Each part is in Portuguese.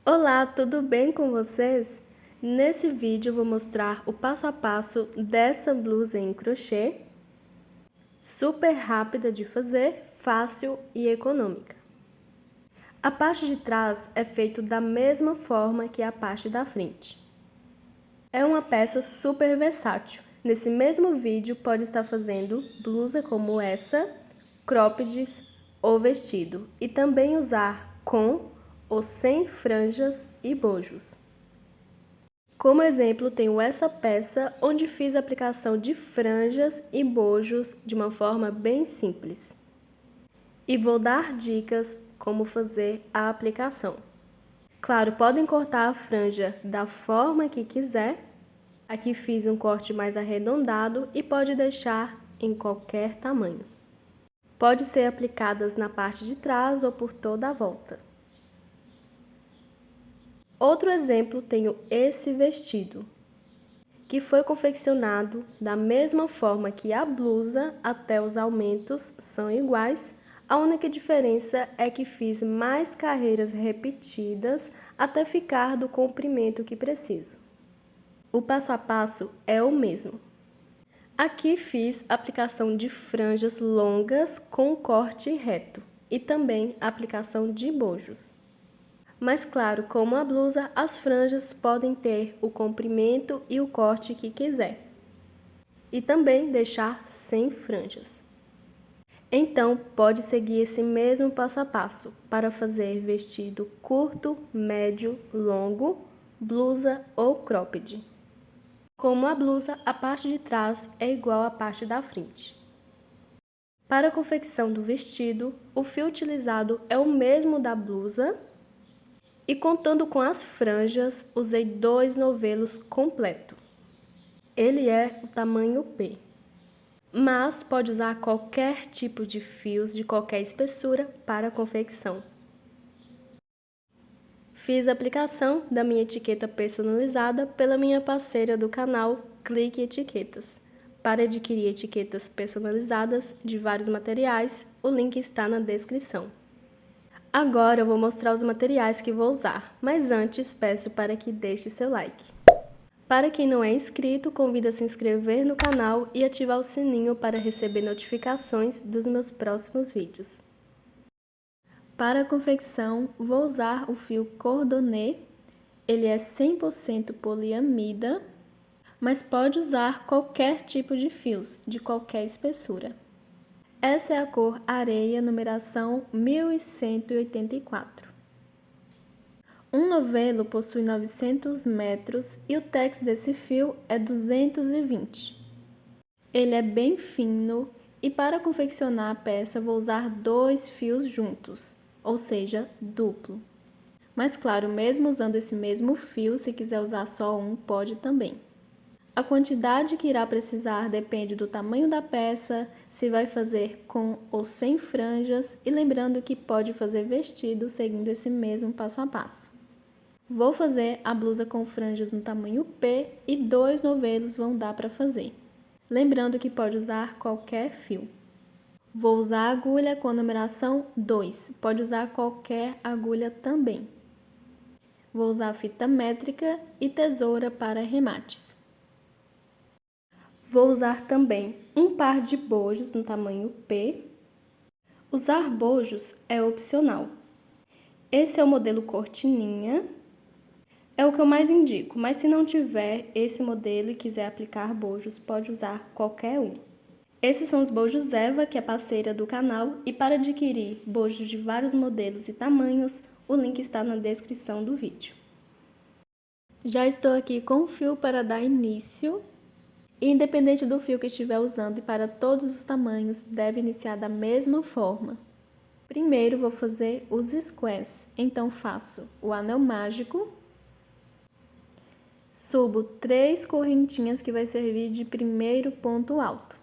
Olá, tudo bem com vocês? Nesse vídeo eu vou mostrar o passo a passo dessa blusa em crochê, super rápida de fazer, fácil e econômica. A parte de trás é feita da mesma forma que a parte da frente. É uma peça super versátil. Nesse mesmo vídeo pode estar fazendo blusa como essa, croppeds ou vestido, e também usar com ou sem franjas e bojos. Como exemplo, tenho essa peça onde fiz a aplicação de franjas e bojos de uma forma bem simples. E vou dar dicas como fazer a aplicação. Claro, podem cortar a franja da forma que quiser. Aqui fiz um corte mais arredondado e pode deixar em qualquer tamanho. Pode ser aplicadas na parte de trás ou por toda a volta. Outro exemplo, tenho esse vestido, que foi confeccionado da mesma forma que a blusa, até os aumentos são iguais. A única diferença é que fiz mais carreiras repetidas até ficar do comprimento que preciso. O passo a passo é o mesmo. Aqui fiz aplicação de franjas longas com corte reto e também aplicação de bojos. Mas claro, como a blusa, as franjas podem ter o comprimento e o corte que quiser. E também deixar sem franjas. Então, pode seguir esse mesmo passo a passo para fazer vestido curto, médio, longo, blusa ou cropped. Como a blusa, a parte de trás é igual à parte da frente. Para a confecção do vestido, o fio utilizado é o mesmo da blusa e, contando com as franjas, usei 2 novelos completo. Ele é o tamanho P. Mas pode usar qualquer tipo de fios de qualquer espessura para a confecção. Fiz a aplicação da minha etiqueta personalizada pela minha parceira do canal Clique Etiquetas. Para adquirir etiquetas personalizadas de vários materiais, o link está na descrição. Agora eu vou mostrar os materiais que vou usar, mas antes peço para que deixe seu like. Para quem não é inscrito, convido a se inscrever no canal e ativar o sininho para receber notificações dos meus próximos vídeos. Para a confecção, vou usar o fio cordonê. Ele é 100% poliamida, mas pode usar qualquer tipo de fios, de qualquer espessura. Essa é a cor areia, numeração 1184. Um novelo possui 900 metros e o tex desse fio é 220. Ele é bem fino e para confeccionar a peça vou usar 2 fios juntos, ou seja, duplo. Mas claro, mesmo usando esse mesmo fio, se quiser usar só um, pode também. A quantidade que irá precisar depende do tamanho da peça, se vai fazer com ou sem franjas, e lembrando que pode fazer vestido seguindo esse mesmo passo a passo. Vou fazer a blusa com franjas no tamanho P e 2 novelos vão dar para fazer. Lembrando que pode usar qualquer fio. Vou usar a agulha com a numeração 2, pode usar qualquer agulha também. Vou usar fita métrica e tesoura para remates. Vou usar também um par de bojos no tamanho P. Usar bojos é opcional. Esse é o modelo cortininha. É o que eu mais indico, mas se não tiver esse modelo e quiser aplicar bojos, pode usar qualquer um. Esses são os bojos Eva, que é parceira do canal, e para adquirir bojos de vários modelos e tamanhos, o link está na descrição do vídeo. Já estou aqui com o fio para dar início. E independente do fio que estiver usando e para todos os tamanhos, deve iniciar da mesma forma. Primeiro vou fazer os squares, então faço o anel mágico, subo 3 correntinhas que vai servir de primeiro ponto alto.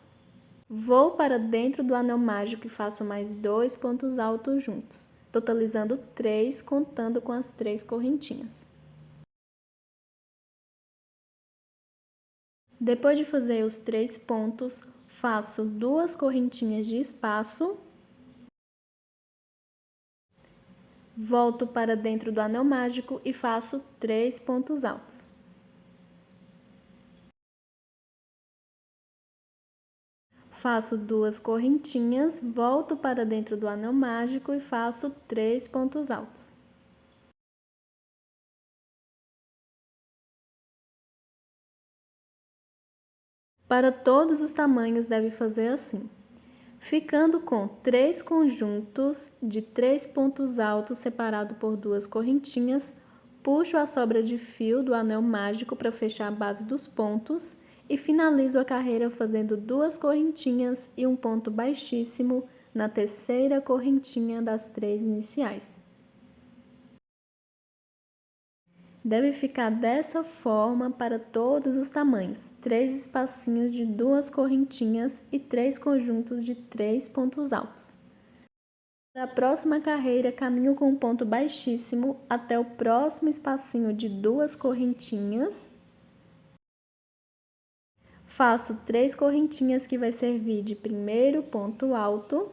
Vou para dentro do anel mágico e faço mais 2 pontos altos juntos, totalizando 3 contando com as 3 correntinhas. Depois de fazer os 3 pontos, faço 2 correntinhas de espaço. Volto para dentro do anel mágico e faço 3 pontos altos. Faço 2 correntinhas, volto para dentro do anel mágico e faço 3 pontos altos. Para todos os tamanhos deve fazer assim. Ficando com 3 conjuntos de 3 pontos altos separado por 2 correntinhas, puxo a sobra de fio do anel mágico para fechar a base dos pontos e finalizo a carreira fazendo 2 correntinhas e um ponto baixíssimo na terceira correntinha das 3 iniciais. Deve ficar dessa forma para todos os tamanhos, 3 espacinhos de 2 correntinhas e 3 conjuntos de 3 pontos altos. Para a próxima carreira, caminho com um ponto baixíssimo até o próximo espacinho de 2 correntinhas. Faço 3 correntinhas que vai servir de primeiro ponto alto.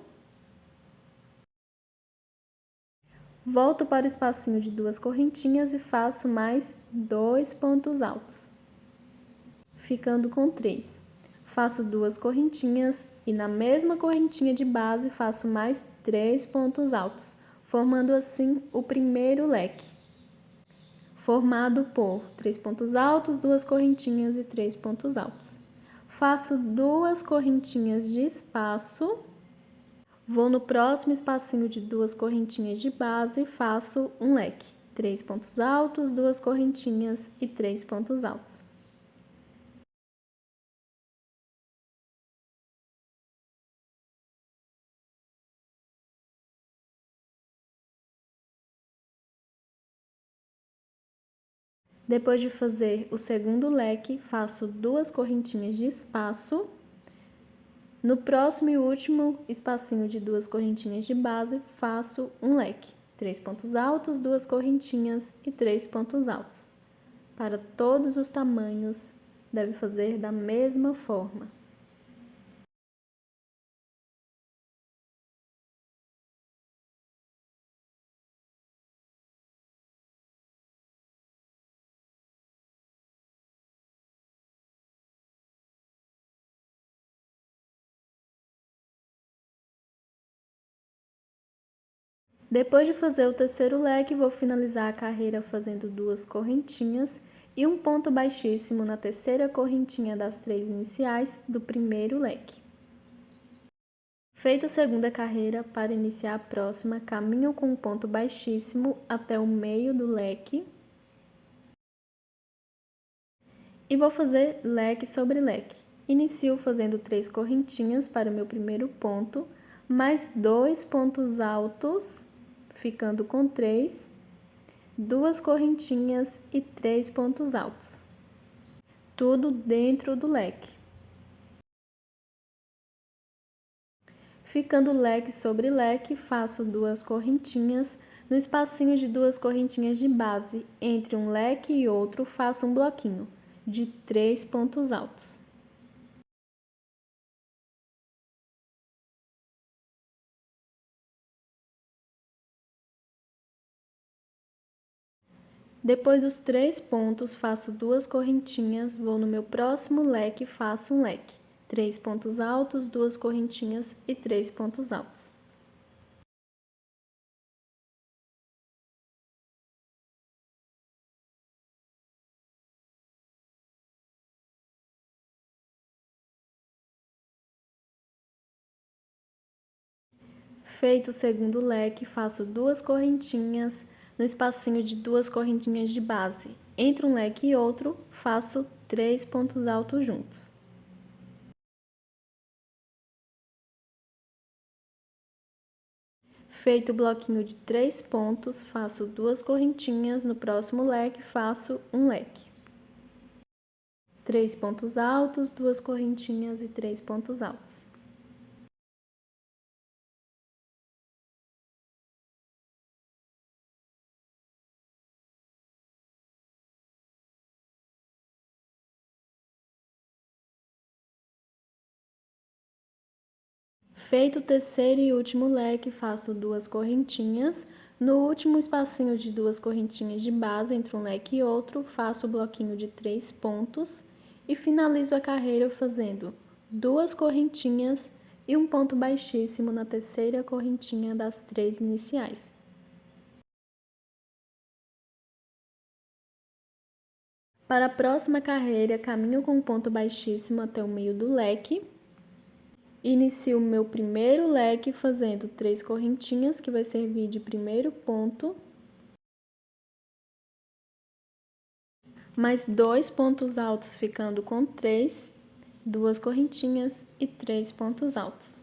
Volto para o espacinho de 2 correntinhas e faço mais 2 pontos altos, ficando com 3. Faço 2 correntinhas e na mesma correntinha de base faço mais 3 pontos altos, formando assim o primeiro leque, formado por 3 pontos altos, 2 correntinhas e 3 pontos altos. Faço 2 correntinhas de espaço. Vou no próximo espacinho de 2 correntinhas de base e faço um leque. 3 pontos altos, 2 correntinhas e 3 pontos altos. Depois de fazer o segundo leque, faço 2 correntinhas de espaço. No próximo e último espacinho de 2 correntinhas de base, faço um leque. 3 pontos altos, 2 correntinhas e 3 pontos altos. Para todos os tamanhos, deve fazer da mesma forma. Depois de fazer o terceiro leque, vou finalizar a carreira fazendo 2 correntinhas e um ponto baixíssimo na terceira correntinha das 3 iniciais do primeiro leque. Feita a segunda carreira, para iniciar a próxima, caminho com um ponto baixíssimo até o meio do leque e vou fazer leque sobre leque. Inicio fazendo 3 correntinhas para o meu primeiro ponto, mais 2 pontos altos, ficando com 3, 2 correntinhas e 3 pontos altos. Tudo dentro do leque. Ficando leque sobre leque, faço 2 correntinhas. No espacinho de 2 correntinhas de base, entre um leque e outro, faço um bloquinho de 3 pontos altos. Depois dos 3 pontos, faço 2 correntinhas, vou no meu próximo leque e faço um leque. 3 pontos altos, 2 correntinhas e 3 pontos altos. Feito o segundo leque, faço 2 correntinhas no espacinho de 2 correntinhas de base. Entre um leque e outro, faço 3 pontos altos juntos. Feito o bloquinho de 3 pontos, faço 2 correntinhas, no próximo leque faço um leque. 3 pontos altos, 2 correntinhas e 3 pontos altos. Feito o terceiro e último leque, faço 2 correntinhas. No último espacinho de 2 correntinhas de base entre um leque e outro, faço o bloquinho de 3 pontos e finalizo a carreira fazendo 2 correntinhas e um ponto baixíssimo na terceira correntinha das 3 iniciais. Para a próxima carreira, caminho com um ponto baixíssimo até o meio do leque. Inicio o meu primeiro leque fazendo 3 correntinhas, que vai servir de primeiro ponto. Mais 2 pontos altos, ficando com 3, 2 correntinhas e 3 pontos altos.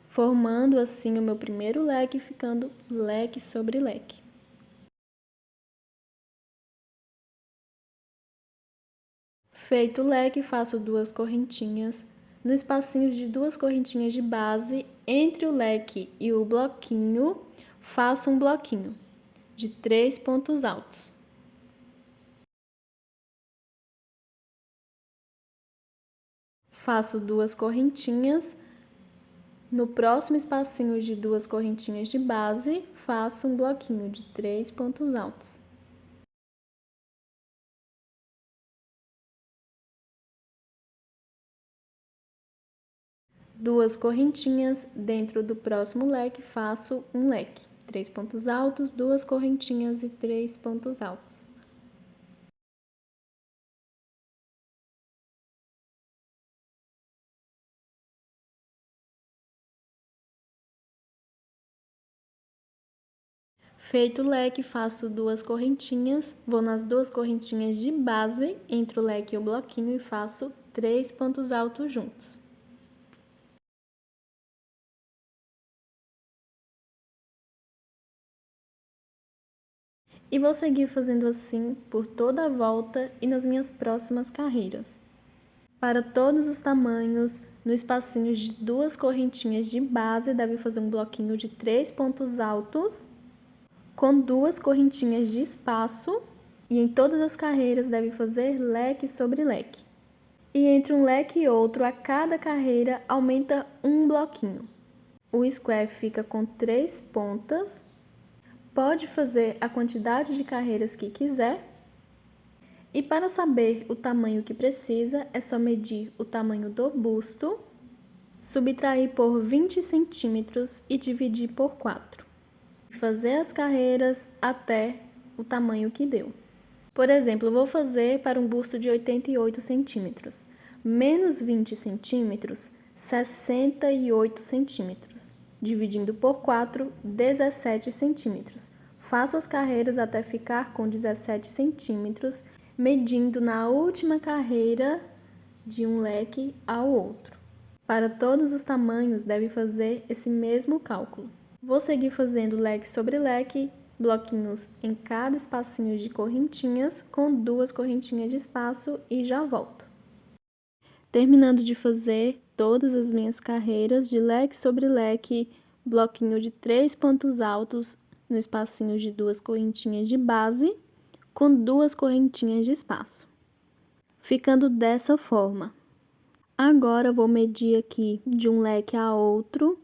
Formando assim o meu primeiro leque, ficando leque sobre leque. Feito o leque, faço 2 correntinhas. No espacinho de 2 correntinhas de base, entre o leque e o bloquinho, faço um bloquinho de 3 pontos altos. Faço 2 correntinhas. No próximo espacinho de 2 correntinhas de base, faço um bloquinho de 3 pontos altos. Duas correntinhas, dentro do próximo leque, faço um leque. 3 pontos altos, 2 correntinhas e 3 pontos altos. Feito o leque, faço 2 correntinhas, vou nas 2 correntinhas de base, entre o leque e o bloquinho, e faço 3 pontos altos juntos. E vou seguir fazendo assim por toda a volta e nas minhas próximas carreiras. Para todos os tamanhos, no espacinho de 2 correntinhas de base, deve fazer um bloquinho de 3 pontos altos, com 2 correntinhas de espaço, e em todas as carreiras deve fazer leque sobre leque. E entre um leque e outro, a cada carreira, aumenta um bloquinho. O square fica com 3 pontas. Pode fazer a quantidade de carreiras que quiser. E para saber o tamanho que precisa, é só medir o tamanho do busto, subtrair por 20 centímetros e dividir por 4. Fazer as carreiras até o tamanho que deu. Por exemplo, eu vou fazer para um busto de 88 centímetros. Menos 20 centímetros, 68 centímetros. Dividindo por 4, 17 centímetros. Faço as carreiras até ficar com 17 centímetros, medindo na última carreira de um leque ao outro. Para todos os tamanhos, deve fazer esse mesmo cálculo. Vou seguir fazendo leque sobre leque, bloquinhos em cada espacinho de correntinhas, com 2 correntinhas de espaço, e já volto. Terminando de fazer todas as minhas carreiras de leque sobre leque, bloquinho de 3 pontos altos no espacinho de 2 correntinhas de base, com 2 correntinhas de espaço, ficando dessa forma. Agora, vou medir aqui de um leque a outro,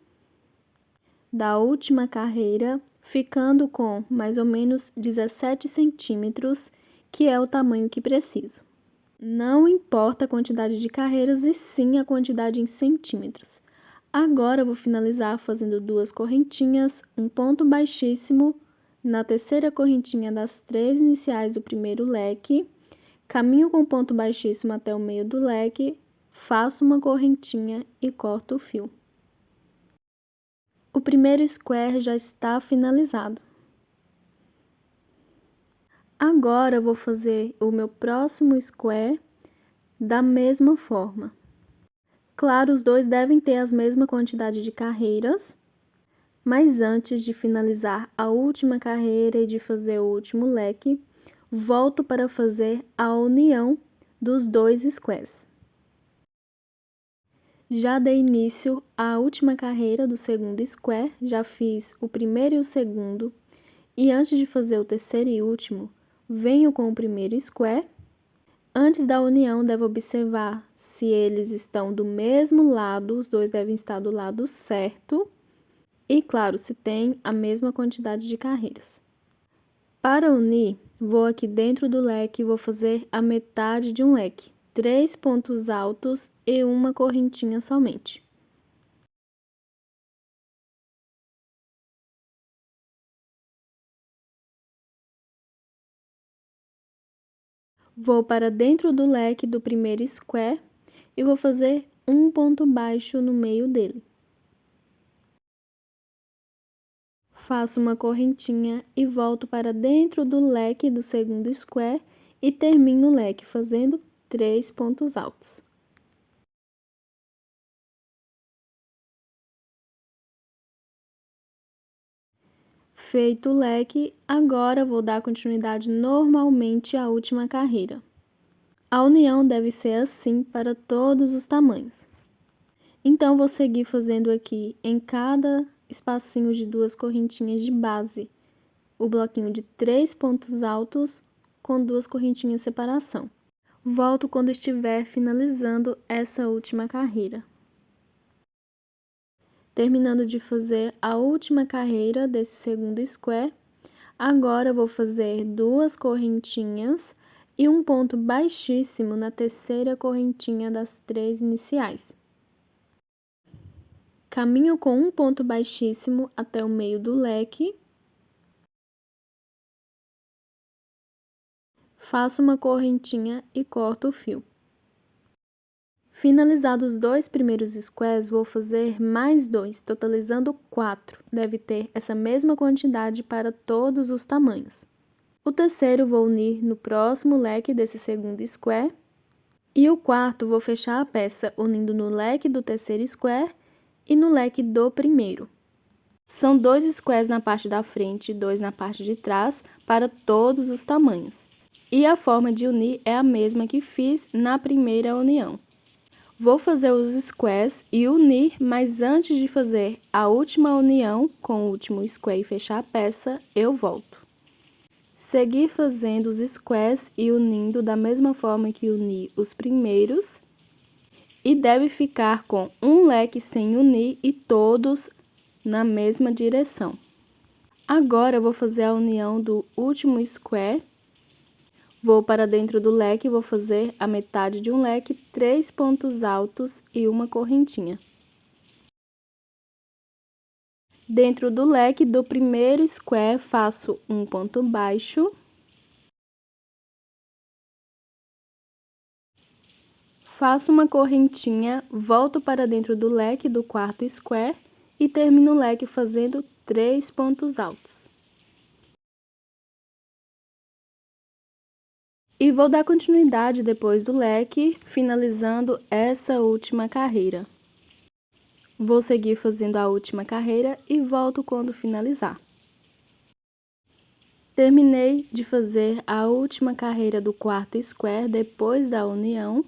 da última carreira, ficando com mais ou menos 17 centímetros, que é o tamanho que preciso. Não importa a quantidade de carreiras, e sim a quantidade em centímetros. Agora, vou finalizar fazendo 2 correntinhas, um ponto baixíssimo na terceira correntinha das 3 iniciais do primeiro leque, caminho com ponto baixíssimo até o meio do leque, faço uma correntinha e corto o fio. O primeiro square já está finalizado. Agora, eu vou fazer o meu próximo square da mesma forma. Claro, os dois devem ter a mesma quantidade de carreiras, mas antes de finalizar a última carreira e de fazer o último leque, volto para fazer a união dos dois squares. Já dei início à última carreira do segundo square, já fiz o primeiro e o segundo, e antes de fazer o terceiro e último, venho com o primeiro square. Antes da união, devo observar se eles estão do mesmo lado, os dois devem estar do lado certo. e, claro, se tem a mesma quantidade de carreiras. Para unir, vou aqui dentro do leque e vou fazer a metade de um leque, 3 pontos altos e uma correntinha somente. Vou para dentro do leque do primeiro square e vou fazer um ponto baixo no meio dele. Faço uma correntinha e volto para dentro do leque do segundo square e termino o leque fazendo 3 pontos altos. Feito o leque, agora vou dar continuidade normalmente à última carreira. A união deve ser assim para todos os tamanhos. Então, vou seguir fazendo aqui em cada espacinho de 2 correntinhas de base, o bloquinho de 3 pontos altos com 2 correntinhas de separação. Volto quando estiver finalizando essa última carreira. Terminando de fazer a última carreira desse segundo square, agora vou fazer 2 correntinhas e um ponto baixíssimo na terceira correntinha das 3 iniciais. Caminho com um ponto baixíssimo até o meio do leque. Faço uma correntinha e corto o fio. Finalizados os 2 primeiros squares, vou fazer mais 2, totalizando 4. Deve ter essa mesma quantidade para todos os tamanhos. O terceiro vou unir no próximo leque desse segundo square. E o quarto vou fechar a peça unindo no leque do terceiro square e no leque do primeiro. São 2 squares na parte da frente e 2 na parte de trás para todos os tamanhos. E a forma de unir é a mesma que fiz na primeira união. Vou fazer os squares e unir, mas antes de fazer a última união com o último square e fechar a peça, eu volto. Seguir fazendo os squares e unindo da mesma forma que uni os primeiros. E deve ficar com um leque sem unir e todos na mesma direção. Agora, eu vou fazer a união do último square. Vou para dentro do leque e vou fazer a metade de um leque, 3 pontos altos e uma correntinha. Dentro do leque do primeiro square, faço um ponto baixo. Faço uma correntinha, volto para dentro do leque do quarto square e termino o leque fazendo 3 pontos altos. E vou dar continuidade depois do leque, finalizando essa última carreira. Vou seguir fazendo a última carreira e volto quando finalizar. Terminei de fazer a última carreira do quarto square depois da união.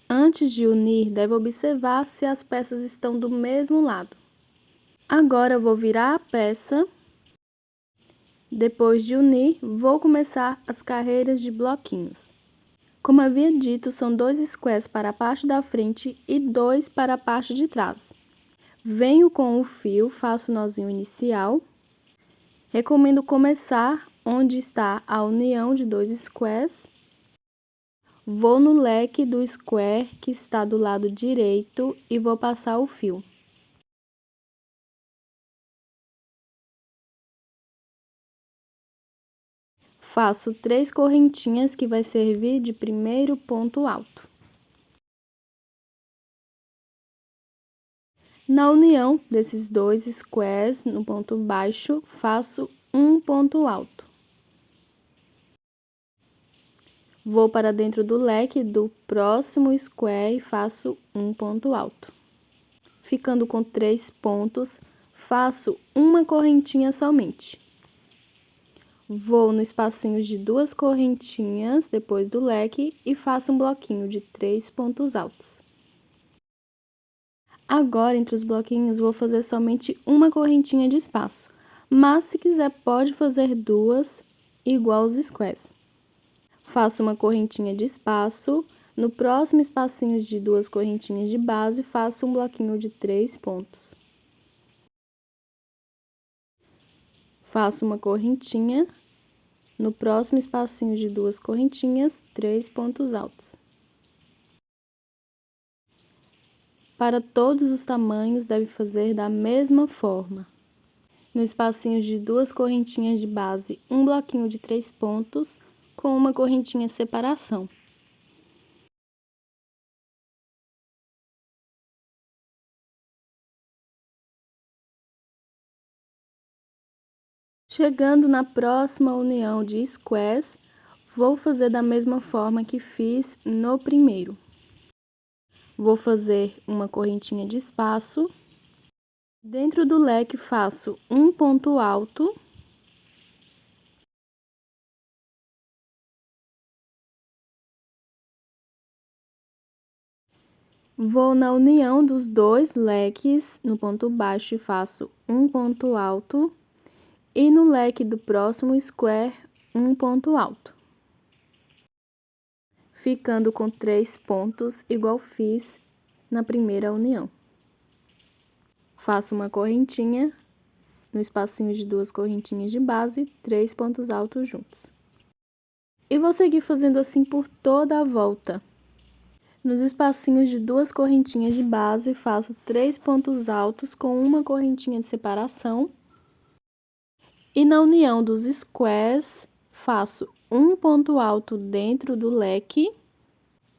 Antes de unir, deve observar se as peças estão do mesmo lado. Agora, vou virar a peça. Depois de unir, vou começar as carreiras de bloquinhos. Como havia dito, são 2 squares para a parte da frente e 2 para a parte de trás. Venho com o fio, faço o nozinho inicial. Recomendo começar onde está a união de 2 squares. Vou no leque do square que está do lado direito e vou passar o fio. Faço 3 correntinhas que vai servir de primeiro ponto alto. Na união desses 2 squares, no ponto baixo, faço um ponto alto. Vou para dentro do leque do próximo square e faço um ponto alto. Ficando com 3 pontos, faço uma correntinha somente. Vou no espacinho de 2 correntinhas depois do leque e faço um bloquinho de 3 pontos altos. Agora, entre os bloquinhos, vou fazer somente uma correntinha de espaço, mas se quiser pode fazer 2, igual aos squares. Faço uma correntinha de espaço, no próximo espacinho de 2 correntinhas de base, faço um bloquinho de 3 pontos. Faço uma correntinha, no próximo espacinho de 2 correntinhas, 3 pontos altos. Para todos os tamanhos, deve fazer da mesma forma. No espacinho de 2 correntinhas de base, um bloquinho de 3 pontos, com uma correntinha de separação. Chegando na próxima união de squares, vou fazer da mesma forma que fiz no primeiro. Vou fazer uma correntinha de espaço. Dentro do leque, faço um ponto alto. Vou na união dos 2 leques, no ponto baixo, e faço um ponto alto. E no leque do próximo square, um ponto alto. Ficando com 3 pontos, igual fiz na primeira união. Faço uma correntinha, no espacinho de 2 correntinhas de base, 3 pontos altos juntos. E vou seguir fazendo assim por toda a volta. Nos espacinhos de 2 correntinhas de base, faço 3 pontos altos com uma correntinha de separação. E na união dos squares, faço um ponto alto dentro do leque,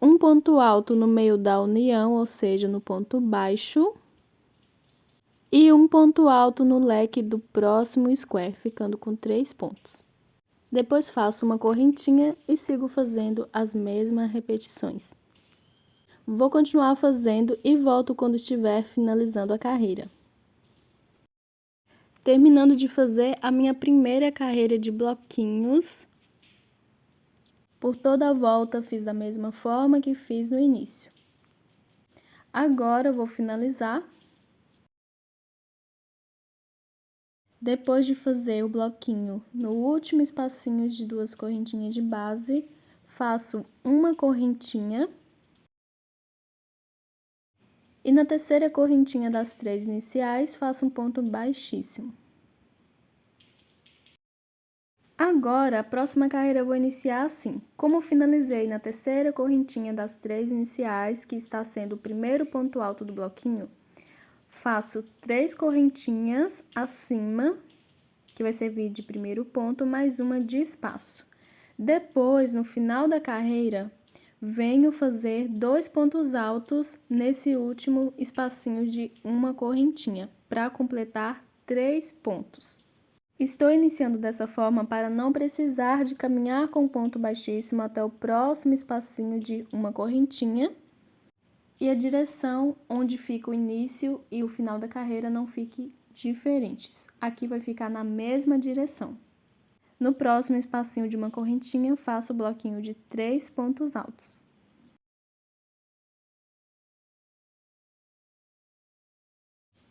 um ponto alto no meio da união, ou seja, no ponto baixo, e um ponto alto no leque do próximo square, ficando com 3 pontos. Depois faço uma correntinha e sigo fazendo as mesmas repetições. Vou continuar fazendo e volto quando estiver finalizando a carreira. Terminando de fazer a minha primeira carreira de bloquinhos. Por toda a volta, fiz da mesma forma que fiz no início. Agora, vou finalizar. Depois de fazer o bloquinho no último espacinho de 2 correntinhas de base, faço uma correntinha. E na terceira correntinha das 3 iniciais, faço um ponto baixíssimo. Agora, a próxima carreira eu vou iniciar assim. Como finalizei na terceira correntinha das 3 iniciais, que está sendo o primeiro ponto alto do bloquinho, faço 3 correntinhas acima, que vai servir de primeiro ponto, mais uma de espaço. Depois, no final da carreira, venho fazer 2 pontos altos nesse último espacinho de uma correntinha, para completar 3 pontos. Estou iniciando dessa forma para não precisar de caminhar com ponto baixíssimo até o próximo espacinho de uma correntinha, e a direção onde fica o início e o final da carreira não fiquem diferentes. Aqui vai ficar na mesma direção. No próximo espacinho de uma correntinha, faço o bloquinho de 3 pontos altos.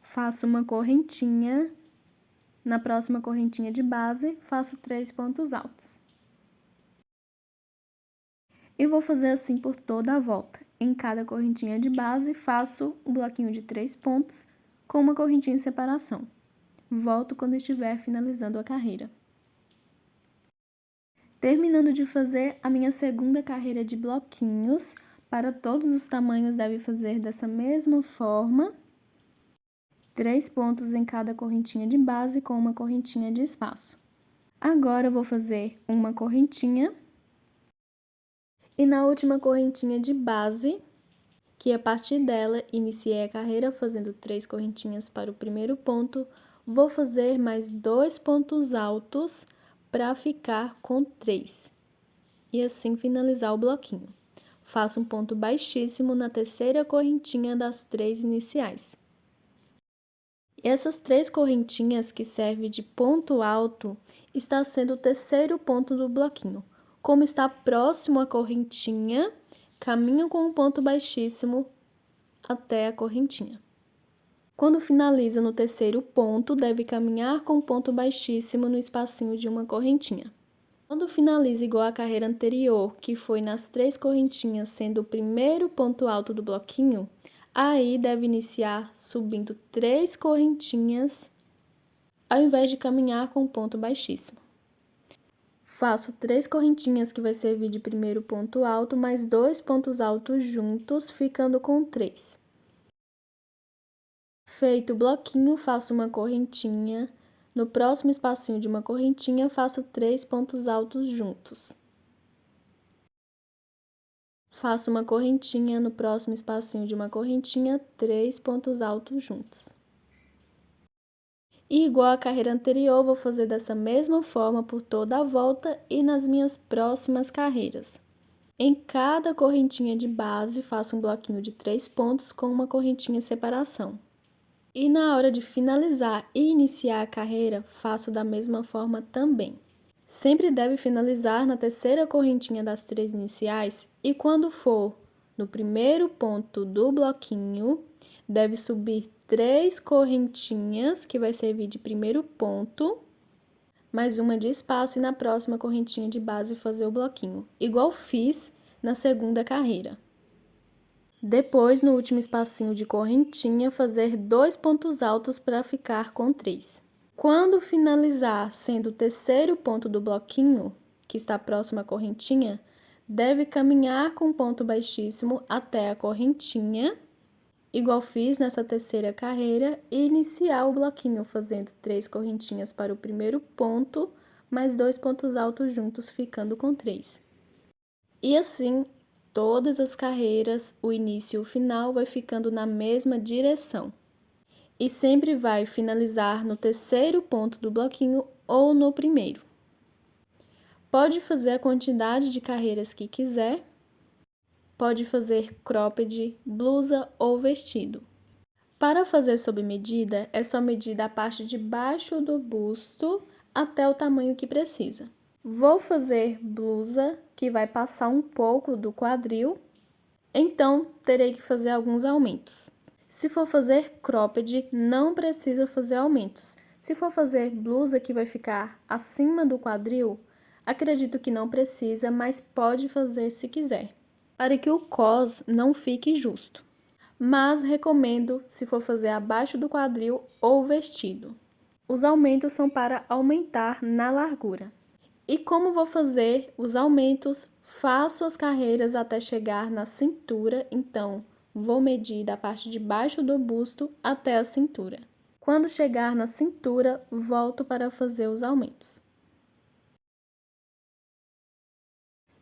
Faço uma correntinha. Na próxima correntinha de base, faço 3 pontos altos. E vou fazer assim por toda a volta. Em cada correntinha de base, faço um bloquinho de 3 pontos com uma correntinha de separação. Volto quando estiver finalizando a carreira. Terminando de fazer a minha segunda carreira de bloquinhos, para todos os tamanhos deve fazer dessa mesma forma. 3 pontos em cada correntinha de base com uma correntinha de espaço. Agora, eu vou fazer uma correntinha. E na última correntinha de base, que a partir dela iniciei a carreira fazendo 3 correntinhas para o primeiro ponto, vou fazer mais 2 pontos altos para ficar com 3. E assim finalizar o bloquinho. Faço um ponto baixíssimo na terceira correntinha das 3 iniciais. E essas 3 correntinhas que servem de ponto alto, está sendo o terceiro ponto do bloquinho. Como está próximo à correntinha, caminho com um ponto baixíssimo até a correntinha. Quando finaliza no terceiro ponto, deve caminhar com um ponto baixíssimo no espacinho de uma correntinha. Quando finaliza igual a carreira anterior, que foi nas 3 correntinhas, sendo o primeiro ponto alto do bloquinho, aí deve iniciar subindo 3 correntinhas ao invés de caminhar com um ponto baixíssimo. Faço 3 correntinhas que vai servir de primeiro ponto alto, mais 2 pontos altos juntos, ficando com 3. Feito o bloquinho, faço uma correntinha. No próximo espacinho de uma correntinha, faço 3 pontos altos juntos. Faço uma correntinha, no próximo espacinho de uma correntinha, 3 pontos altos juntos. E igual à carreira anterior, vou fazer dessa mesma forma por toda a volta e nas minhas próximas carreiras. Em cada correntinha de base, faço um bloquinho de 3 pontos com uma correntinha separação. E na hora de finalizar e iniciar a carreira, faço da mesma forma também. Sempre deve finalizar na terceira correntinha das 3 iniciais e quando for no primeiro ponto do bloquinho, deve subir 3 correntinhas, que vai servir de primeiro ponto, mais uma de espaço e na próxima correntinha de base fazer o bloquinho, igual fiz na segunda carreira. Depois, no último espacinho de correntinha, fazer 2 pontos altos para ficar com 3. Quando finalizar sendo o terceiro ponto do bloquinho, que está próximo à correntinha, deve caminhar com ponto baixíssimo até a correntinha, igual fiz nessa terceira carreira, e iniciar o bloquinho fazendo 3 correntinhas para o primeiro ponto, mais 2 pontos altos juntos, ficando com 3. E assim, todas as carreiras, o início e o final vai ficando na mesma direção. E sempre vai finalizar no terceiro ponto do bloquinho ou no primeiro. Pode fazer a quantidade de carreiras que quiser. Pode fazer cropped, blusa ou vestido. Para fazer sob medida, é só medir da parte de baixo do busto até o tamanho que precisa. Vou fazer blusa, que vai passar um pouco do quadril, então terei que fazer alguns aumentos. Se for fazer cropped, não precisa fazer aumentos. Se for fazer blusa, que vai ficar acima do quadril, acredito que não precisa, mas pode fazer se quiser, para que o cos não fique justo. Mas recomendo se for fazer abaixo do quadril ou vestido. Os aumentos são para aumentar na largura. E como vou fazer os aumentos, faço as carreiras até chegar na cintura, então vou medir da parte de baixo do busto até a cintura. Quando chegar na cintura, volto para fazer os aumentos.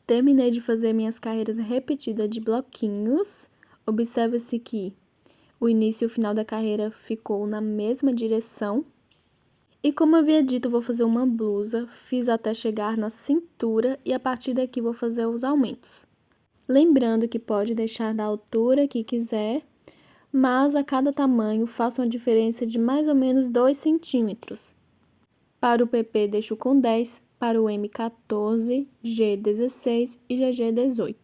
Terminei de fazer minhas carreiras repetidas de bloquinhos. Observe-se que o início e o final da carreira ficou na mesma direção. E como havia dito, vou fazer uma blusa, fiz até chegar na cintura e a partir daqui vou fazer os aumentos. Lembrando que pode deixar da altura que quiser, mas a cada tamanho faço uma diferença de mais ou menos 2 centímetros. Para o PP deixo com 10, para o M14, G16 e GG18.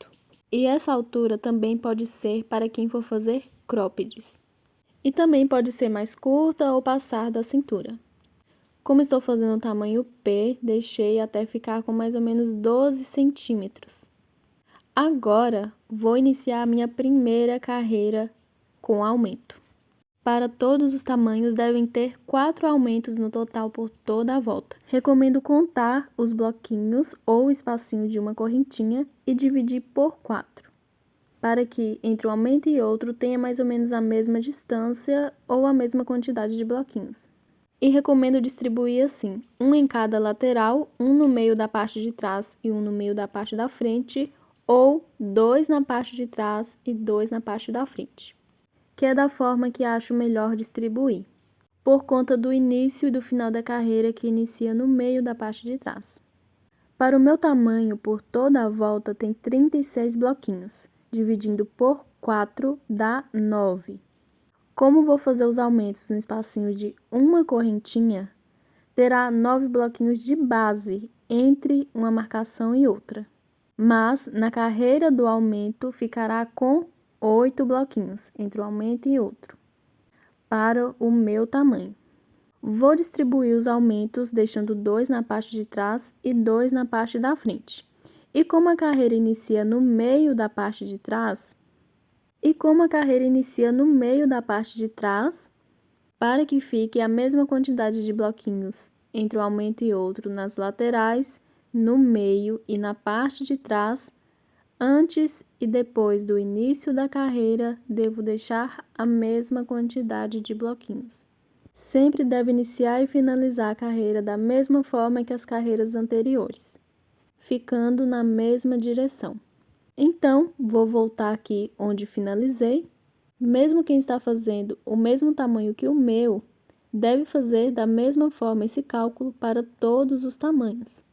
E essa altura também pode ser para quem for fazer croppeds. E também pode ser mais curta ou passar da cintura. Como estou fazendo o tamanho P, deixei até ficar com mais ou menos 12 centímetros. Agora, vou iniciar a minha primeira carreira com aumento. Para todos os tamanhos, devem ter 4 aumentos no total por toda a volta. Recomendo contar os bloquinhos ou o espacinho de uma correntinha e dividir por 4, para que entre um aumento e outro tenha mais ou menos a mesma distância ou a mesma quantidade de bloquinhos. E recomendo distribuir assim, um em cada lateral, um no meio da parte de trás e um no meio da parte da frente, ou 2 na parte de trás e 2 na parte da frente, que é da forma que acho melhor distribuir, por conta do início e do final da carreira que inicia no meio da parte de trás. Para o meu tamanho, por toda a volta, tem 36 bloquinhos, dividindo por 4 dá 9. Como vou fazer os aumentos no espacinho de uma correntinha, terá 9 bloquinhos de base entre uma marcação e outra. Mas na carreira do aumento ficará com 8 bloquinhos entre um aumento e outro, para o meu tamanho. Vou distribuir os aumentos deixando 2 na parte de trás e 2 na parte da frente. E como a carreira inicia no meio da parte de trás, para que fique a mesma quantidade de bloquinhos entre um aumento e outro nas laterais, no meio e na parte de trás. Antes e depois do início da carreira, devo deixar a mesma quantidade de bloquinhos. Sempre deve iniciar e finalizar a carreira da mesma forma que as carreiras anteriores, ficando na mesma direção. Então, vou voltar aqui onde finalizei. Mesmo quem está fazendo o mesmo tamanho que o meu, deve fazer da mesma forma esse cálculo para todos os tamanhos.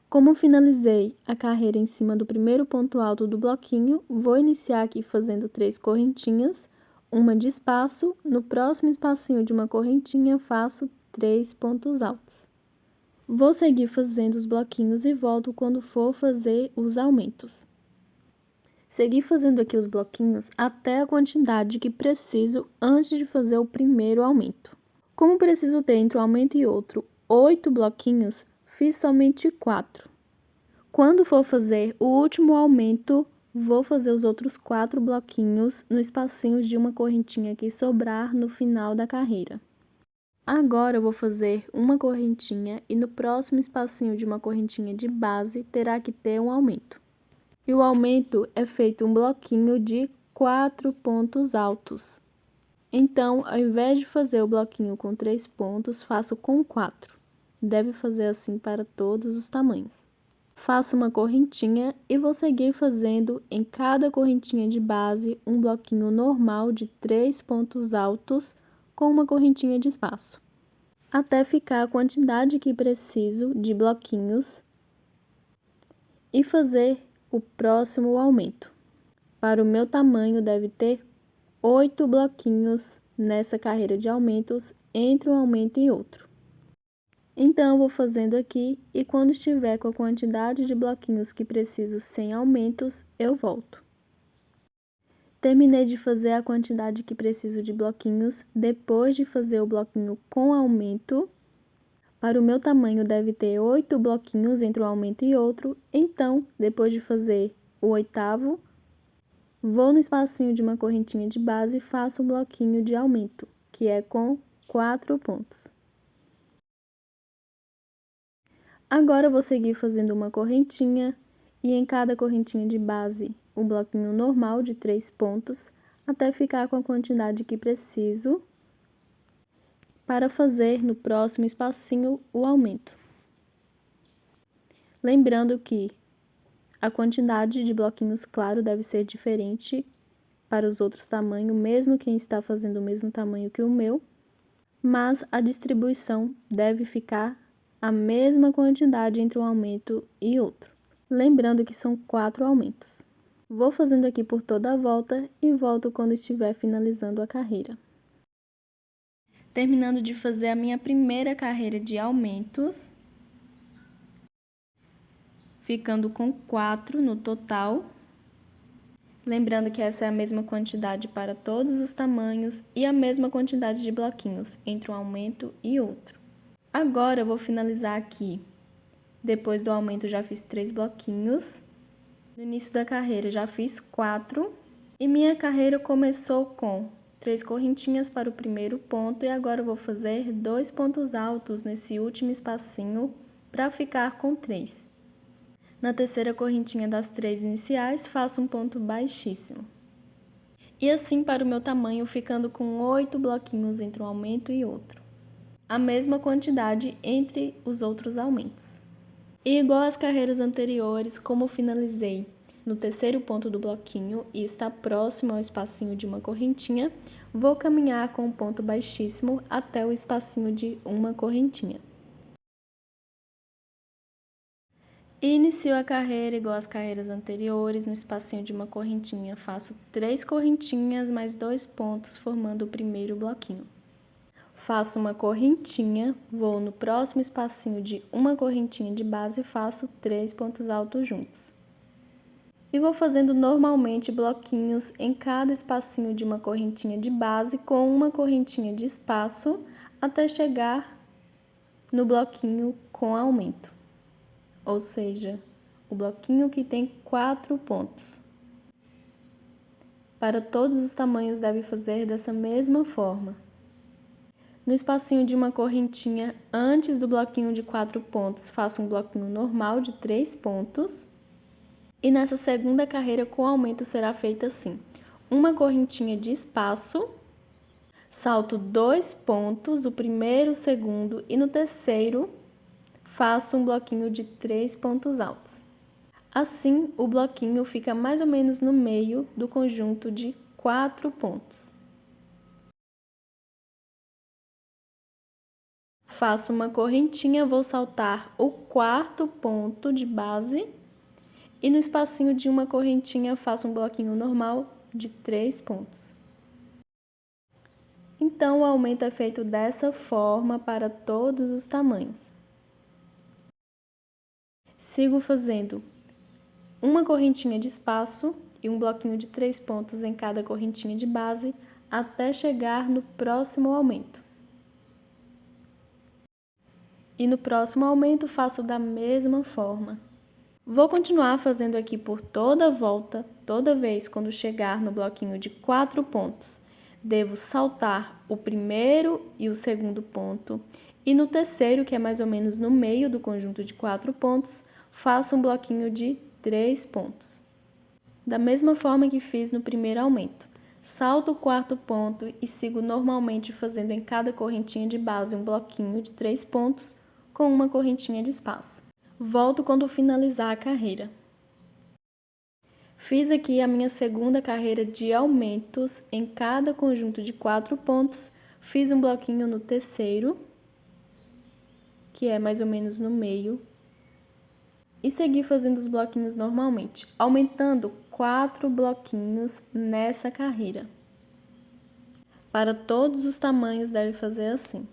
Como finalizei a carreira em cima do primeiro ponto alto do bloquinho, vou iniciar aqui fazendo 3 correntinhas, uma de espaço. No próximo espacinho de uma correntinha, faço 3 pontos altos. Vou seguir fazendo os bloquinhos e volto quando for fazer os aumentos. Segui fazendo aqui os bloquinhos até a quantidade que preciso antes de fazer o primeiro aumento. Como preciso ter entre um aumento e outro 8 bloquinhos, fiz somente 4. Quando for fazer o último aumento, vou fazer os outros 4 bloquinhos no espacinho de uma correntinha que sobrar no final da carreira. Agora eu vou fazer uma correntinha e no próximo espacinho de uma correntinha de base terá que ter um aumento. E o aumento é feito um bloquinho de 4 pontos altos. Então, ao invés de fazer o bloquinho com 3 pontos, faço com 4. Deve fazer assim para todos os tamanhos. Faço uma correntinha e vou seguir fazendo em cada correntinha de base um bloquinho normal de 3 pontos altos com uma correntinha de espaço, até ficar a quantidade que preciso de bloquinhos e fazer o próximo aumento. Para o meu tamanho, deve ter 8 bloquinhos nessa carreira de aumentos entre um aumento e outro. Então, eu vou fazendo aqui e quando estiver com a quantidade de bloquinhos que preciso sem aumentos, eu volto. Terminei de fazer a quantidade que preciso de bloquinhos depois de fazer o bloquinho com aumento. Para o meu tamanho, deve ter 8 bloquinhos entre um aumento e outro. Então, depois de fazer o 8º, vou no espacinho de uma correntinha de base e faço um bloquinho de aumento, que é com 4 pontos. Agora, eu vou seguir fazendo uma correntinha e em cada correntinha de base, um bloquinho normal de 3 pontos, até ficar com a quantidade que preciso para fazer no próximo espacinho o aumento. Lembrando que a quantidade de bloquinhos, claro, deve ser diferente para os outros tamanhos, mesmo quem está fazendo o mesmo tamanho que o meu, mas a distribuição deve ficar a mesma quantidade entre um aumento e outro. Lembrando que são 4 aumentos. Vou fazendo aqui por toda a volta e volto quando estiver finalizando a carreira. Terminando de fazer a minha primeira carreira de aumentos, ficando com 4 no total. Lembrando que essa é a mesma quantidade para todos os tamanhos e a mesma quantidade de bloquinhos entre um aumento e outro. Agora eu vou finalizar aqui. Depois do aumento já fiz 3 bloquinhos. No início da carreira já fiz 4 e minha carreira começou com 3 correntinhas para o primeiro ponto e agora eu vou fazer 2 pontos altos nesse último espacinho para ficar com 3. Na terceira correntinha das 3 iniciais, faço um ponto baixíssimo. E assim para o meu tamanho, ficando com 8 bloquinhos entre um aumento e outro. A mesma quantidade entre os outros aumentos. E igual às carreiras anteriores, como finalizei no terceiro ponto do bloquinho e está próximo ao espacinho de uma correntinha, vou caminhar com um ponto baixíssimo até o espacinho de uma correntinha. E inicio a carreira igual às carreiras anteriores, no espacinho de uma correntinha, faço 3 correntinhas mais 2 pontos, formando o primeiro bloquinho. Faço uma correntinha, vou no próximo espacinho de uma correntinha de base e faço 3 pontos altos juntos. E vou fazendo normalmente bloquinhos em cada espacinho de uma correntinha de base com uma correntinha de espaço até chegar no bloquinho com aumento. Ou seja, o bloquinho que tem 4 pontos. Para todos os tamanhos deve fazer dessa mesma forma. No espacinho de uma correntinha antes do bloquinho de 4 pontos, faço um bloquinho normal de 3 pontos. E nessa segunda carreira com aumento será feita assim: uma correntinha de espaço, salto 2 pontos, o primeiro, o segundo, e no terceiro faço um bloquinho de 3 pontos altos. Assim, o bloquinho fica mais ou menos no meio do conjunto de 4 pontos. Faço uma correntinha, vou saltar o quarto ponto de base e no espacinho de uma correntinha faço um bloquinho normal de 3 pontos. Então, o aumento é feito dessa forma para todos os tamanhos. Sigo fazendo uma correntinha de espaço e um bloquinho de 3 pontos em cada correntinha de base até chegar no próximo aumento. E no próximo aumento faço da mesma forma. Vou continuar fazendo aqui por toda a volta, toda vez quando chegar no bloquinho de 4 pontos. Devo saltar o primeiro e o segundo ponto, e no terceiro, que é mais ou menos no meio do conjunto de 4 pontos, faço um bloquinho de 3 pontos. Da mesma forma que fiz no primeiro aumento. Salto o quarto ponto e sigo normalmente fazendo em cada correntinha de base um bloquinho de 3 pontos com uma correntinha de espaço. Volto quando finalizar a carreira. Fiz aqui a minha segunda carreira de aumentos em cada conjunto de 4 pontos. Fiz um bloquinho no terceiro, que é mais ou menos no meio, e segui fazendo os bloquinhos normalmente, aumentando 4 bloquinhos nessa carreira. Para todos os tamanhos deve fazer assim.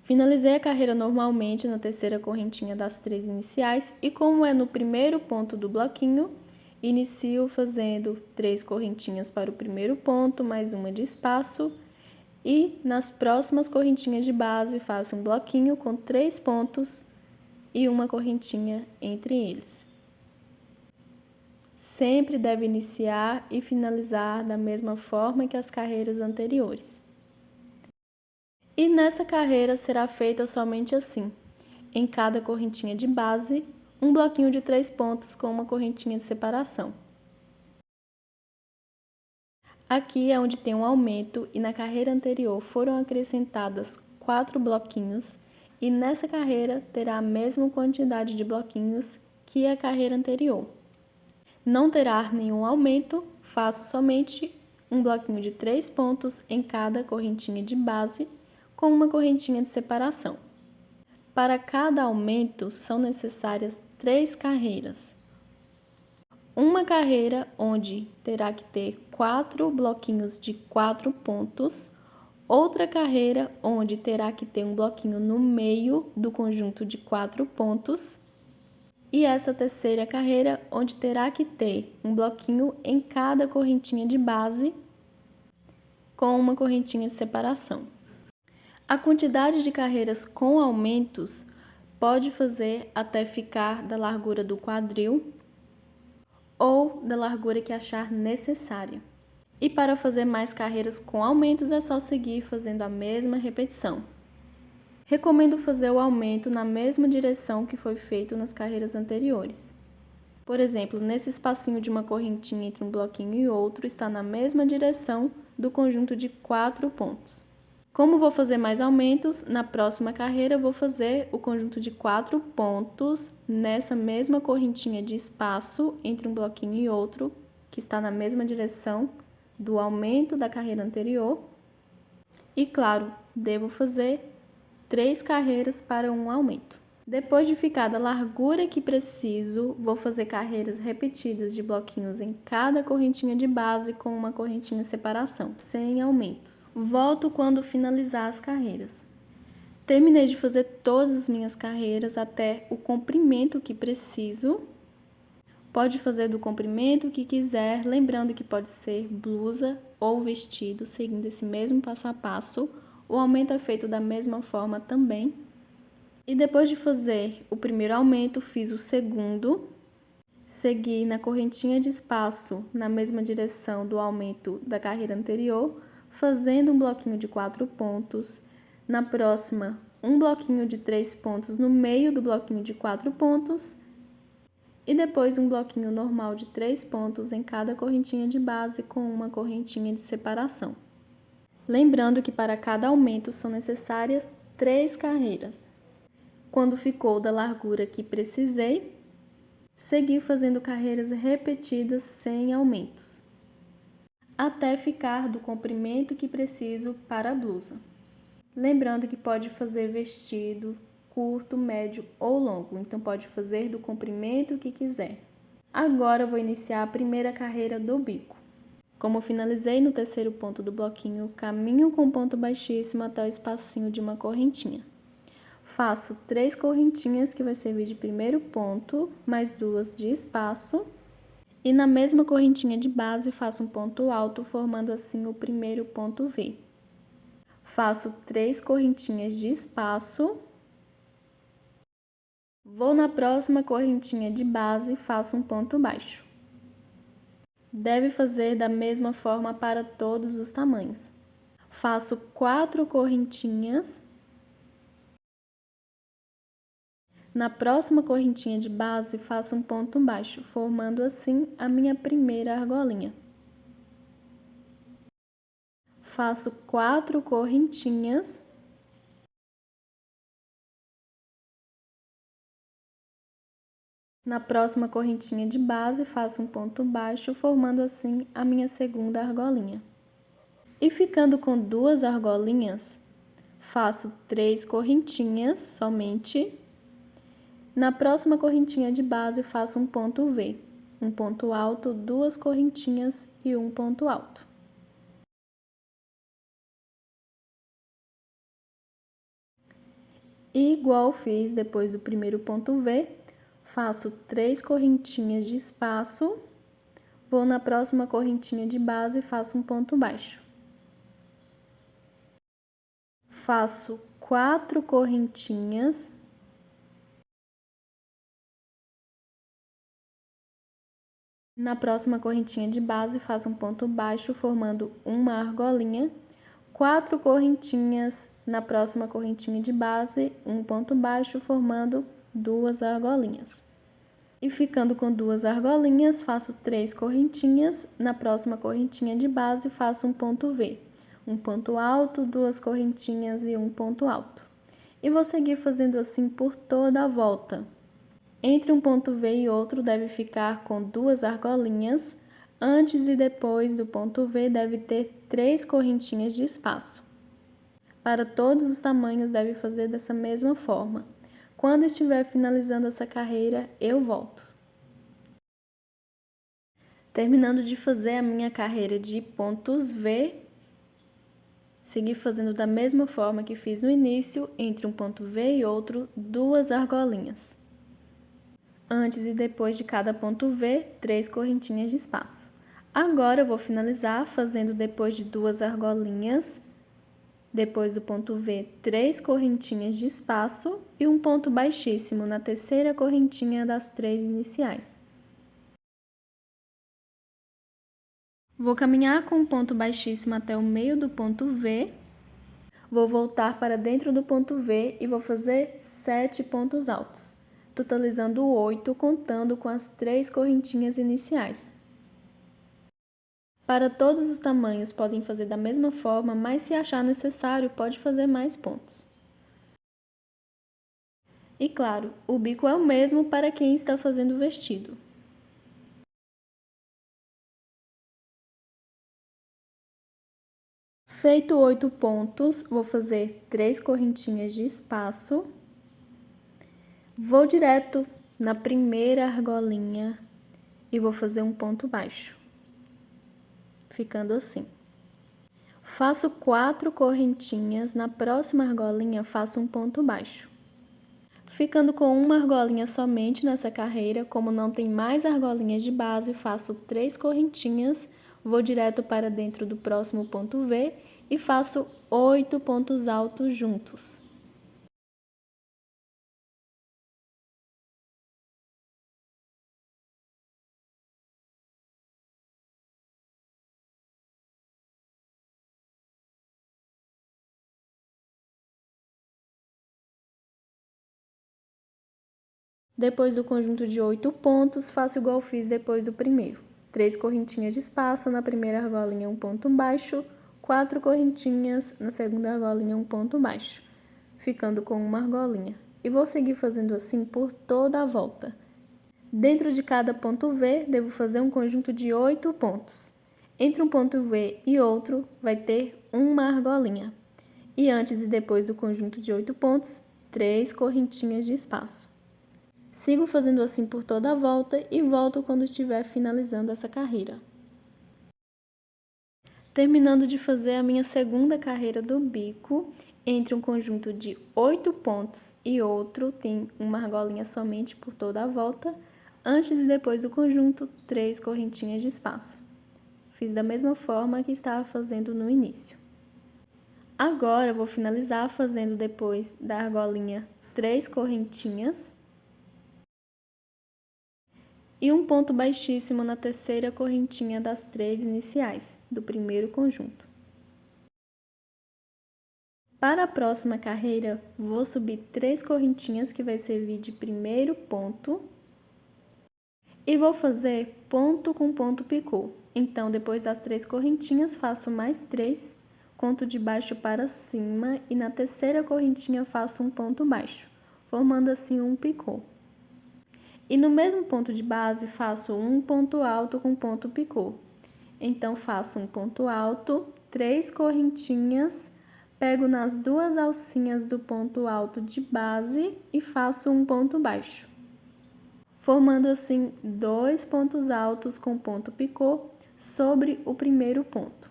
Finalizei a carreira normalmente na terceira correntinha das 3 iniciais e como é no primeiro ponto do bloquinho, inicio fazendo 3 correntinhas para o primeiro ponto, mais uma de espaço e nas próximas correntinhas de base faço um bloquinho com 3 pontos e uma correntinha entre eles. Sempre deve iniciar e finalizar da mesma forma que as carreiras anteriores. E nessa carreira será feita somente assim, em cada correntinha de base, um bloquinho de 3 pontos com uma correntinha de separação. Aqui é onde tem um aumento e na carreira anterior foram acrescentadas 4 bloquinhos e nessa carreira terá a mesma quantidade de bloquinhos que a carreira anterior. Não terá nenhum aumento, faço somente um bloquinho de 3 pontos em cada correntinha de base com uma correntinha de separação. Para cada aumento são necessárias 3 carreiras. Uma carreira onde terá que ter 4 bloquinhos de 4 pontos, outra carreira onde terá que ter um bloquinho no meio do conjunto de 4 pontos, e essa terceira carreira onde terá que ter um bloquinho em cada correntinha de base com uma correntinha de separação. A quantidade de carreiras com aumentos pode fazer até ficar da largura do quadril ou da largura que achar necessária. E para fazer mais carreiras com aumentos é só seguir fazendo a mesma repetição. Recomendo fazer o aumento na mesma direção que foi feito nas carreiras anteriores. Por exemplo, nesse espacinho de uma correntinha entre um bloquinho e outro está na mesma direção do conjunto de 4 pontos. Como vou fazer mais aumentos, na próxima carreira vou fazer o conjunto de 4 pontos nessa mesma correntinha de espaço entre um bloquinho e outro, que está na mesma direção do aumento da carreira anterior. E claro, devo fazer 3 carreiras para um aumento. Depois de ficar da largura que preciso, vou fazer carreiras repetidas de bloquinhos em cada correntinha de base com uma correntinha de separação, sem aumentos. Volto quando finalizar as carreiras. Terminei de fazer todas as minhas carreiras até o comprimento que preciso. Pode fazer do comprimento que quiser, lembrando que pode ser blusa ou vestido, seguindo esse mesmo passo a passo. O aumento é feito da mesma forma também. E depois de fazer o primeiro aumento, fiz o segundo, segui na correntinha de espaço na mesma direção do aumento da carreira anterior, fazendo um bloquinho de 4 pontos. Na próxima, um bloquinho de 3 pontos no meio do bloquinho de 4 pontos. E depois um bloquinho normal de 3 pontos em cada correntinha de base com uma correntinha de separação. Lembrando que para cada aumento são necessárias 3 carreiras. Quando ficou da largura que precisei, segui fazendo carreiras repetidas sem aumentos, até ficar do comprimento que preciso para a blusa. Lembrando que pode fazer vestido curto, médio ou longo, então pode fazer do comprimento que quiser. Agora eu vou iniciar a primeira carreira do bico. Como finalizei no terceiro ponto do bloquinho, caminho com ponto baixíssimo até o espacinho de uma correntinha. Faço 3 correntinhas, que vai servir de primeiro ponto, mais 2 de espaço. E na mesma correntinha de base, faço um ponto alto, formando assim o primeiro ponto V. Faço 3 correntinhas de espaço. Vou na próxima correntinha de base e faço um ponto baixo. Deve fazer da mesma forma para todos os tamanhos. Faço 4 correntinhas. Na próxima correntinha de base, faço um ponto baixo, formando assim a minha primeira argolinha. Faço 4 correntinhas. Na próxima correntinha de base, faço um ponto baixo, formando assim a minha segunda argolinha. E ficando com 2 argolinhas, faço 3 correntinhas somente. Na próxima correntinha de base, faço um ponto V, um ponto alto, 2 correntinhas e um ponto alto. E igual fiz depois do primeiro ponto V, faço 3 correntinhas de espaço, vou na próxima correntinha de base e faço um ponto baixo. Faço 4 correntinhas. Na próxima correntinha de base, faço um ponto baixo, formando uma argolinha. 4 correntinhas na próxima correntinha de base, um ponto baixo, formando 2 argolinhas. E ficando com 2 argolinhas, faço 3 correntinhas. Na próxima correntinha de base, faço um ponto V. Um ponto alto, 2 correntinhas e um ponto alto. E vou seguir fazendo assim por toda a volta. Entre um ponto V e outro deve ficar com 2 argolinhas. Antes e depois do ponto V deve ter 3 correntinhas de espaço. Para todos os tamanhos deve fazer dessa mesma forma. Quando estiver finalizando essa carreira, eu volto. Terminando de fazer a minha carreira de pontos V, segui fazendo da mesma forma que fiz no início, entre um ponto V e outro, 2 argolinhas. Antes e depois de cada ponto V, 3 correntinhas de espaço. Agora eu vou finalizar fazendo depois de 2 argolinhas, depois do ponto V, 3 correntinhas de espaço e um ponto baixíssimo na terceira correntinha das 3 iniciais. Vou caminhar com um ponto baixíssimo até o meio do ponto V. Vou voltar para dentro do ponto V e vou fazer 7 pontos altos, totalizando 8, contando com as 3 correntinhas iniciais. Para todos os tamanhos podem fazer da mesma forma, mas se achar necessário, pode fazer mais pontos. E claro, o bico é o mesmo para quem está fazendo o vestido. Feito 8 pontos, vou fazer 3 correntinhas de espaço. Vou direto na primeira argolinha e vou fazer um ponto baixo, ficando assim. Faço 4 correntinhas, na próxima argolinha faço um ponto baixo. Ficando com uma argolinha somente nessa carreira, como não tem mais argolinhas de base, faço 3 correntinhas, vou direto para dentro do próximo ponto V e faço 8 pontos altos juntos. Depois do conjunto de 8 pontos, faço igual fiz depois do primeiro. 3 correntinhas de espaço, na primeira argolinha um ponto baixo, 4 correntinhas, na segunda argolinha um ponto baixo, ficando com uma argolinha. E vou seguir fazendo assim por toda a volta. Dentro de cada ponto V, devo fazer um conjunto de 8 pontos. Entre um ponto V e outro, vai ter uma argolinha. E antes e depois do conjunto de 8 pontos, 3 correntinhas de espaço. Sigo fazendo assim por toda a volta e volto quando estiver finalizando essa carreira. Terminando de fazer a minha segunda carreira do bico, entre um conjunto de 8 pontos e outro, tem uma argolinha somente por toda a volta. Antes e depois do conjunto, 3 correntinhas de espaço. Fiz da mesma forma que estava fazendo no início. Agora, vou finalizar fazendo depois da argolinha 3 correntinhas e um ponto baixíssimo na terceira correntinha das 3 iniciais do primeiro conjunto. Para a próxima carreira, vou subir 3 correntinhas que vai servir de primeiro ponto e vou fazer ponto com ponto picô. Então, depois das 3 correntinhas, faço mais 3, conto de baixo para cima e na terceira correntinha faço um ponto baixo, formando assim um picô. E no mesmo ponto de base, faço um ponto alto com ponto picô. Então, faço um ponto alto, 3 correntinhas, pego nas 2 alcinhas do ponto alto de base e faço um ponto baixo, formando assim 2 pontos altos com ponto picô sobre o primeiro ponto.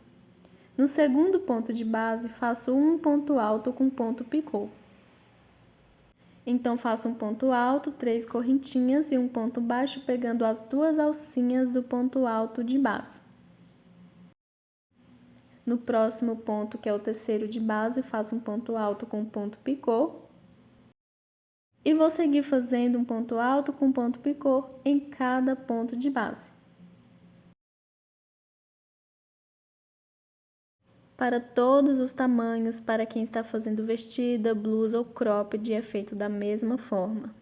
No segundo ponto de base, faço um ponto alto com ponto picô. Então, faço um ponto alto, 3 correntinhas e um ponto baixo, pegando as 2 alcinhas do ponto alto de base. No próximo ponto, que é o terceiro de base, faço um ponto alto com ponto picô. E vou seguir fazendo um ponto alto com ponto picô em cada ponto de base. Para todos os tamanhos, para quem está fazendo vestida, blusa ou cropped, é feito da mesma forma.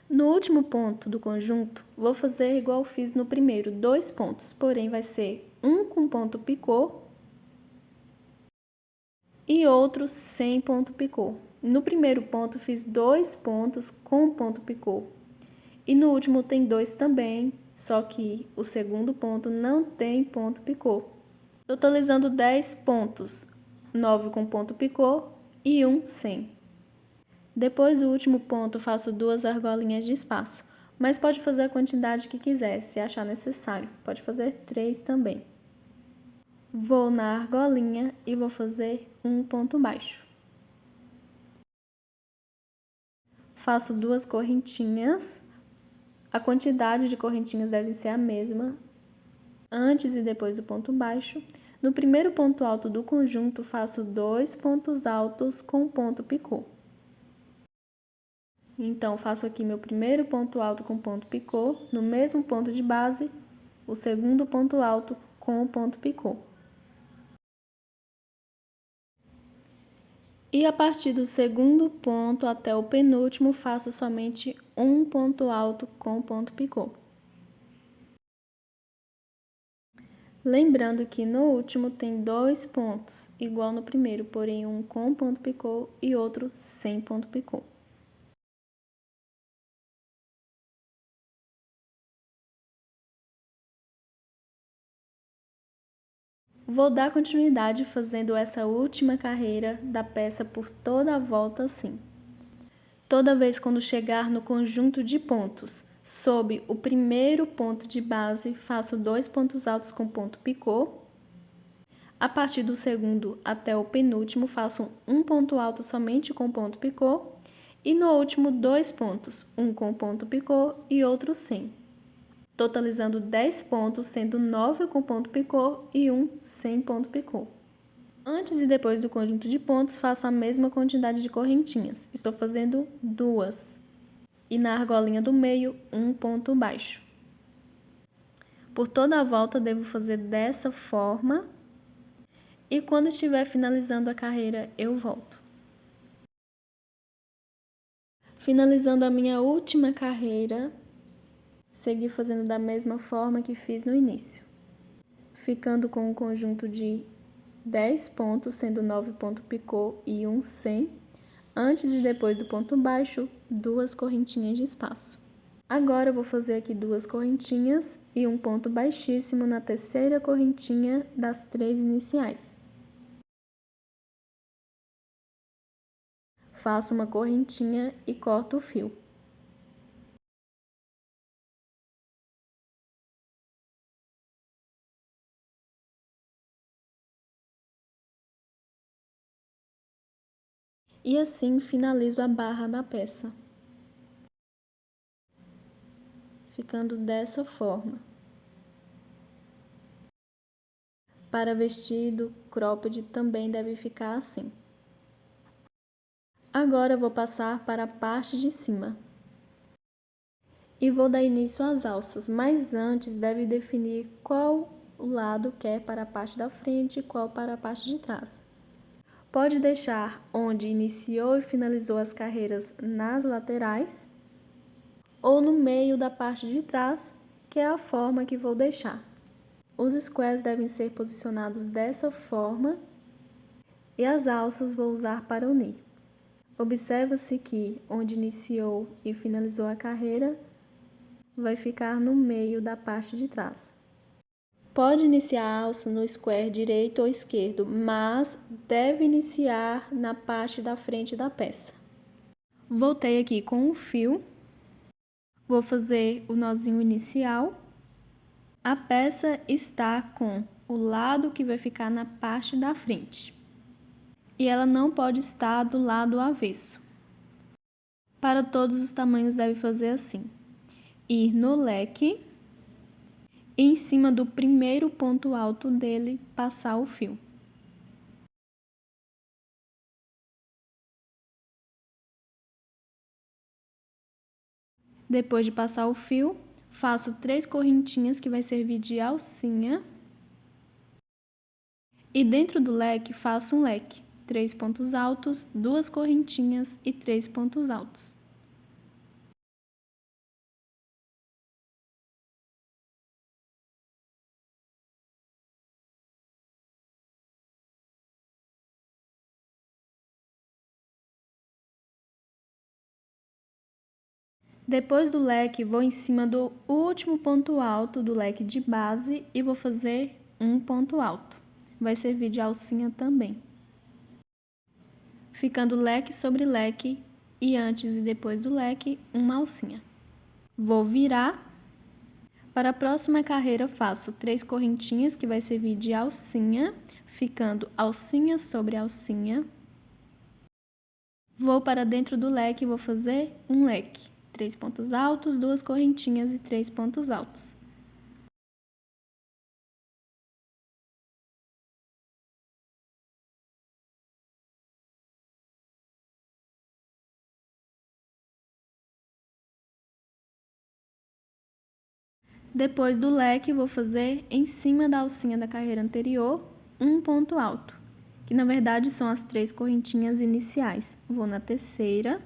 No último ponto do conjunto, vou fazer igual fiz no primeiro, 2 pontos, porém vai ser um com ponto picô e outro sem ponto picô. No primeiro ponto, fiz 2 pontos com ponto picô. E no último tem 2 também, só que o segundo ponto não tem ponto picô. Totalizando 10 pontos, 9 com ponto picô e 1 sem. Depois do último ponto, faço 2 argolinhas de espaço, mas pode fazer a quantidade que quiser, se achar necessário. Pode fazer 3 também. Vou na argolinha e vou fazer um ponto baixo. Faço 2 correntinhas. A quantidade de correntinhas deve ser a mesma, antes e depois do ponto baixo. No primeiro ponto alto do conjunto, faço 2 pontos altos com ponto picô. Então, faço aqui meu primeiro ponto alto com ponto picô, no mesmo ponto de base, o segundo ponto alto com o ponto picô. E a partir do segundo ponto até o penúltimo, faço somente um ponto alto com ponto picô. Lembrando que no último tem 2 pontos, igual no primeiro, porém um com ponto picô e outro sem ponto picô. Vou dar continuidade fazendo essa última carreira da peça por toda a volta assim. Toda vez quando chegar no conjunto de pontos, sob o primeiro ponto de base, faço 2 pontos altos com ponto picô. A partir do segundo até o penúltimo, faço um ponto alto somente com ponto picô. E no último, 2 pontos, um com ponto picô e outro sem. Totalizando 10 pontos, sendo 9 com ponto picô e 1 sem ponto picô. Antes e depois do conjunto de pontos, faço a mesma quantidade de correntinhas. Estou fazendo 2. e na argolinha do meio um ponto baixo. Por toda a volta devo fazer dessa forma e quando estiver finalizando a carreira eu volto. Finalizando a minha última carreira, segui fazendo da mesma forma que fiz no início, ficando com um conjunto de 10 pontos, sendo 9 ponto picô e um sem. Antes e depois do ponto baixo, 2 correntinhas de espaço. Agora eu vou fazer aqui 2 correntinhas e um ponto baixíssimo na terceira correntinha das 3 iniciais. Faço uma correntinha e corto o fio. E assim finalizo a barra da peça, ficando dessa forma. Para vestido, cropped também deve ficar assim. Agora eu vou passar para a parte de cima. E vou dar início às alças, mas antes deve definir qual lado quer para a parte da frente e qual para a parte de trás. Pode deixar onde iniciou e finalizou as carreiras nas laterais ou no meio da parte de trás, que é a forma que vou deixar. Os squares devem ser posicionados dessa forma e as alças vou usar para unir. Observa-se que onde iniciou e finalizou a carreira vai ficar no meio da parte de trás. Pode iniciar a alça no square direito ou esquerdo, mas deve iniciar na parte da frente da peça. Voltei aqui com o fio, vou fazer o nozinho inicial. A peça está com o lado que vai ficar na parte da frente e ela não pode estar do lado avesso. Para todos os tamanhos deve fazer assim: ir no leque e em cima do primeiro ponto alto dele passar o fio. Depois de passar o fio, faço 3 correntinhas que vai servir de alcinha. E dentro do leque faço um leque, 3 pontos altos, 2 correntinhas e 3 pontos altos. Depois do leque, vou em cima do último ponto alto do leque de base e vou fazer um ponto alto. Vai servir de alcinha também. Ficando leque sobre leque e antes e depois do leque, uma alcinha. Vou virar. Para a próxima carreira, faço 3 correntinhas que vai servir de alcinha, ficando alcinha sobre alcinha. Vou para dentro do leque e vou fazer um leque. 3 pontos altos, 2 correntinhas e 3 pontos altos. Depois do leque, vou fazer em cima da alcinha da carreira anterior um ponto alto, que na verdade são as 3 correntinhas iniciais. Vou na terceira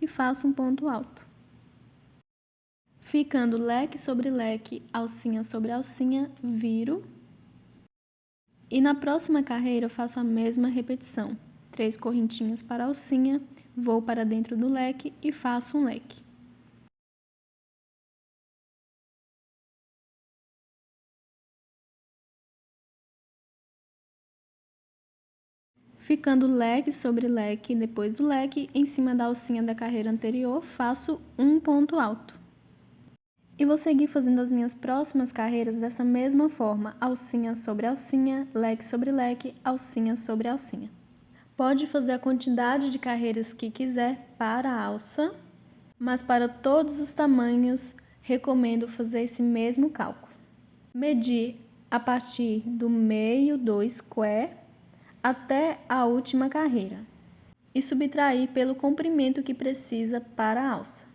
e faço um ponto alto. Ficando leque sobre leque, alcinha sobre alcinha, viro. E na próxima carreira eu faço a mesma repetição. 3 correntinhas para a alcinha, vou para dentro do leque e faço um leque. Ficando leque sobre leque, depois do leque, em cima da alcinha da carreira anterior, faço um ponto alto. E vou seguir fazendo as minhas próximas carreiras dessa mesma forma, alcinha sobre alcinha, leque sobre leque, alcinha sobre alcinha. Pode fazer a quantidade de carreiras que quiser para a alça, mas para todos os tamanhos, recomendo fazer esse mesmo cálculo. Medir a partir do meio do square até a última carreira e subtrair pelo comprimento que precisa para a alça.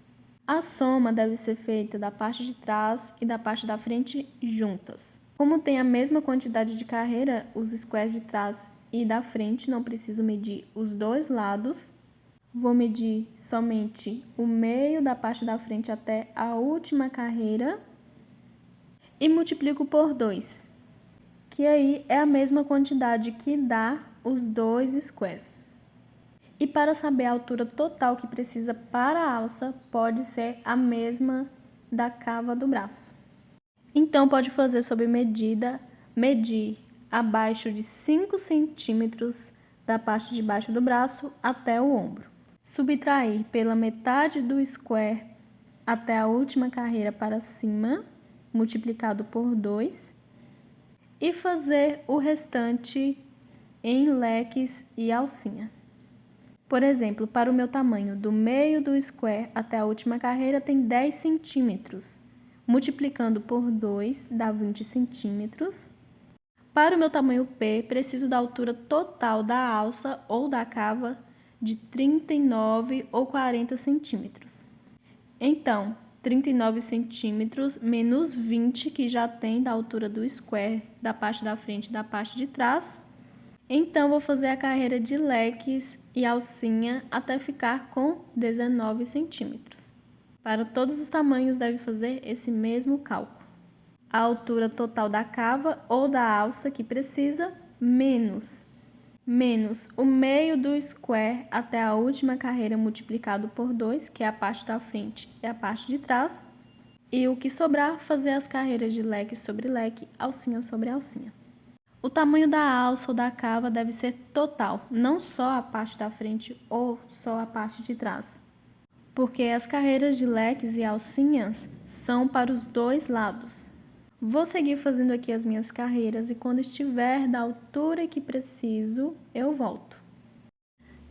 A soma deve ser feita da parte de trás e da parte da frente juntas. Como tem a mesma quantidade de carreira, os squares de trás e da frente não preciso medir os dois lados. Vou medir somente o meio da parte da frente até a última carreira e multiplico por 2, que aí é a mesma quantidade que dá os dois squares. E para saber a altura total que precisa para a alça, pode ser a mesma da cava do braço. Então, pode fazer sob medida, medir abaixo de 5 centímetros da parte de baixo do braço até o ombro. Subtrair pela metade do square até a última carreira para cima, multiplicado por 2, e fazer o restante em leques e alcinha. Por exemplo, para o meu tamanho, do meio do square até a última carreira tem 10 centímetros. Multiplicando por 2 dá 20 centímetros. Para o meu tamanho P, preciso da altura total da alça ou da cava de 39 ou 40 centímetros. Então, 39 centímetros menos 20, que já tem da altura do square, da parte da frente e da parte de trás. Então, vou fazer a carreira de leques e alcinha até ficar com 19 centímetros. Para todos os tamanhos, deve fazer esse mesmo cálculo. A altura total da cava ou da alça que precisa, menos o meio do square até a última carreira multiplicado por 2, que é a parte da frente e a parte de trás. E o que sobrar, fazer as carreiras de leque sobre leque, alcinha sobre alcinha. O tamanho da alça ou da cava deve ser total, não só a parte da frente ou só a parte de trás, porque as carreiras de leques e alcinhas são para os dois lados. Vou seguir fazendo aqui as minhas carreiras e quando estiver da altura que preciso, eu volto.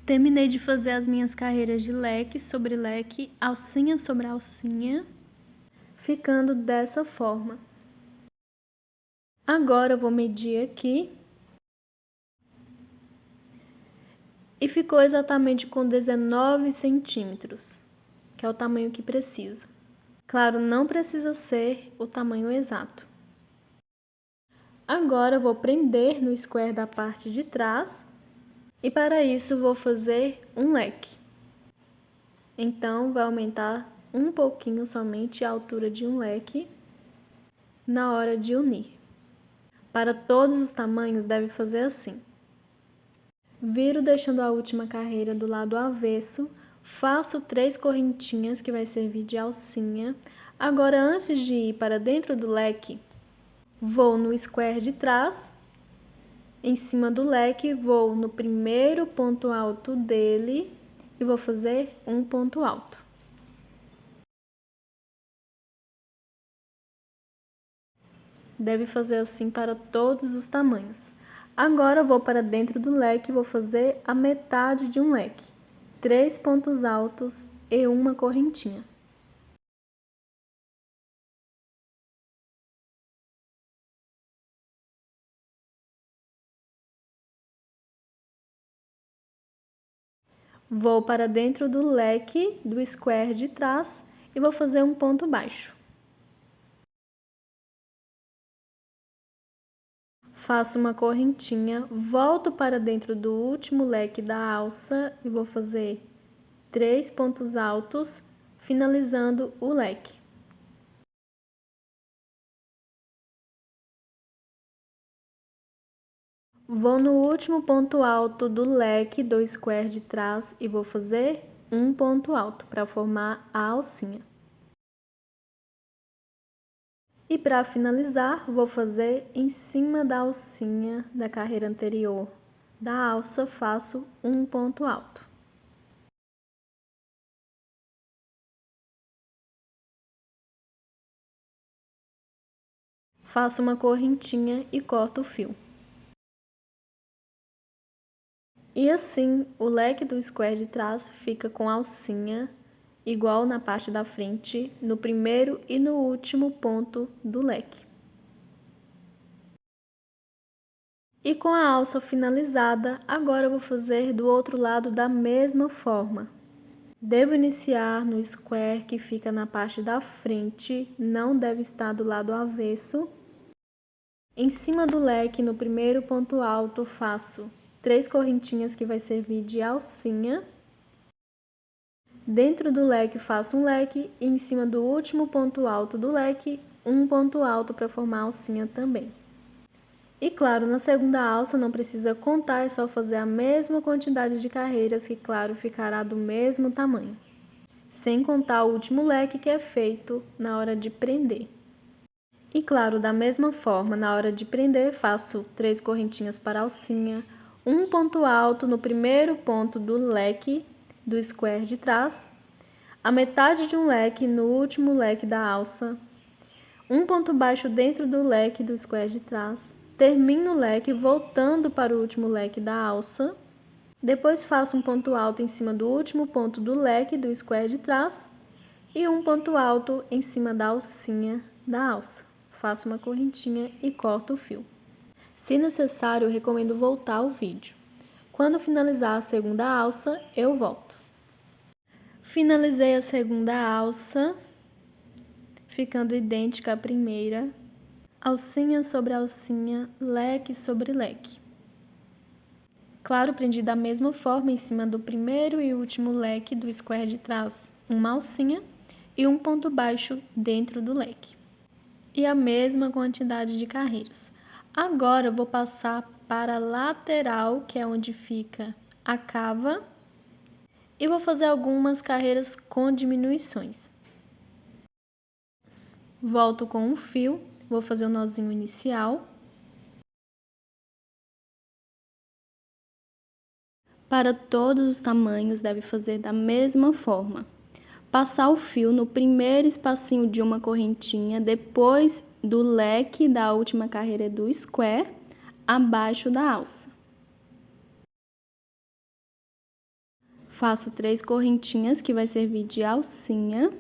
Terminei de fazer as minhas carreiras de leque sobre leque, alcinha sobre alcinha, ficando dessa forma. Agora eu vou medir aqui e ficou exatamente com 19 centímetros, que é o tamanho que preciso. Claro, não precisa ser o tamanho exato. Agora eu vou prender no square da parte de trás e para isso vou fazer um leque. Então, vai aumentar um pouquinho somente a altura de um leque na hora de unir. Para todos os tamanhos, deve fazer assim. Viro deixando a última carreira do lado avesso, faço 3 correntinhas que vai servir de alcinha. Agora, antes de ir para dentro do leque, vou no square de trás, em cima do leque, vou no primeiro ponto alto dele e vou fazer um ponto alto. Deve fazer assim para todos os tamanhos. Agora vou para dentro do leque e vou fazer a metade de um leque. 3 pontos altos e uma correntinha. Vou para dentro do leque do square de trás e vou fazer um ponto baixo. Faço uma correntinha, volto para dentro do último leque da alça e vou fazer 3 pontos altos, finalizando o leque. Vou no último ponto alto do leque do square de trás e vou fazer um ponto alto para formar a alcinha. E para finalizar, vou fazer em cima da alcinha da carreira anterior da alça, faço um ponto alto. Faço uma correntinha e corto o fio. E assim, o leque do square de trás fica com a alcinha igual na parte da frente, no primeiro e no último ponto do leque. E com a alça finalizada, agora eu vou fazer do outro lado da mesma forma. Devo iniciar no square que fica na parte da frente, não deve estar do lado avesso. Em cima do leque, no primeiro ponto alto, faço 3 correntinhas que vai servir de alcinha. Dentro do leque, faço um leque e em cima do último ponto alto do leque, um ponto alto para formar a alcinha também. E claro, na segunda alça não precisa contar, é só fazer a mesma quantidade de carreiras que, claro, ficará do mesmo tamanho. Sem contar o último leque que é feito na hora de prender. E claro, da mesma forma, na hora de prender, faço 3 correntinhas para a alcinha, um ponto alto no primeiro ponto do leque do square de trás, a metade de um leque no último leque da alça, um ponto baixo dentro do leque do square de trás, termino o leque voltando para o último leque da alça, depois faço um ponto alto em cima do último ponto do leque do square de trás e um ponto alto em cima da alcinha da alça. Faço uma correntinha e corto o fio. Se necessário, eu recomendo voltar o vídeo. Quando finalizar a segunda alça, eu volto. Finalizei a segunda alça, ficando idêntica à primeira. Alcinha sobre alcinha, leque sobre leque. Claro, prendi da mesma forma em cima do primeiro e último leque do square de trás, uma alcinha e um ponto baixo dentro do leque. E a mesma quantidade de carreiras. Agora eu vou passar para a lateral, que é onde fica a cava, e vou fazer algumas carreiras com diminuições. Volto com um fio, vou fazer o nozinho inicial. Para todos os tamanhos, deve fazer da mesma forma. Passar o fio no primeiro espacinho de uma correntinha, depois do leque da última carreira do square, abaixo da alça. Faço 3 correntinhas que vai servir de alcinha.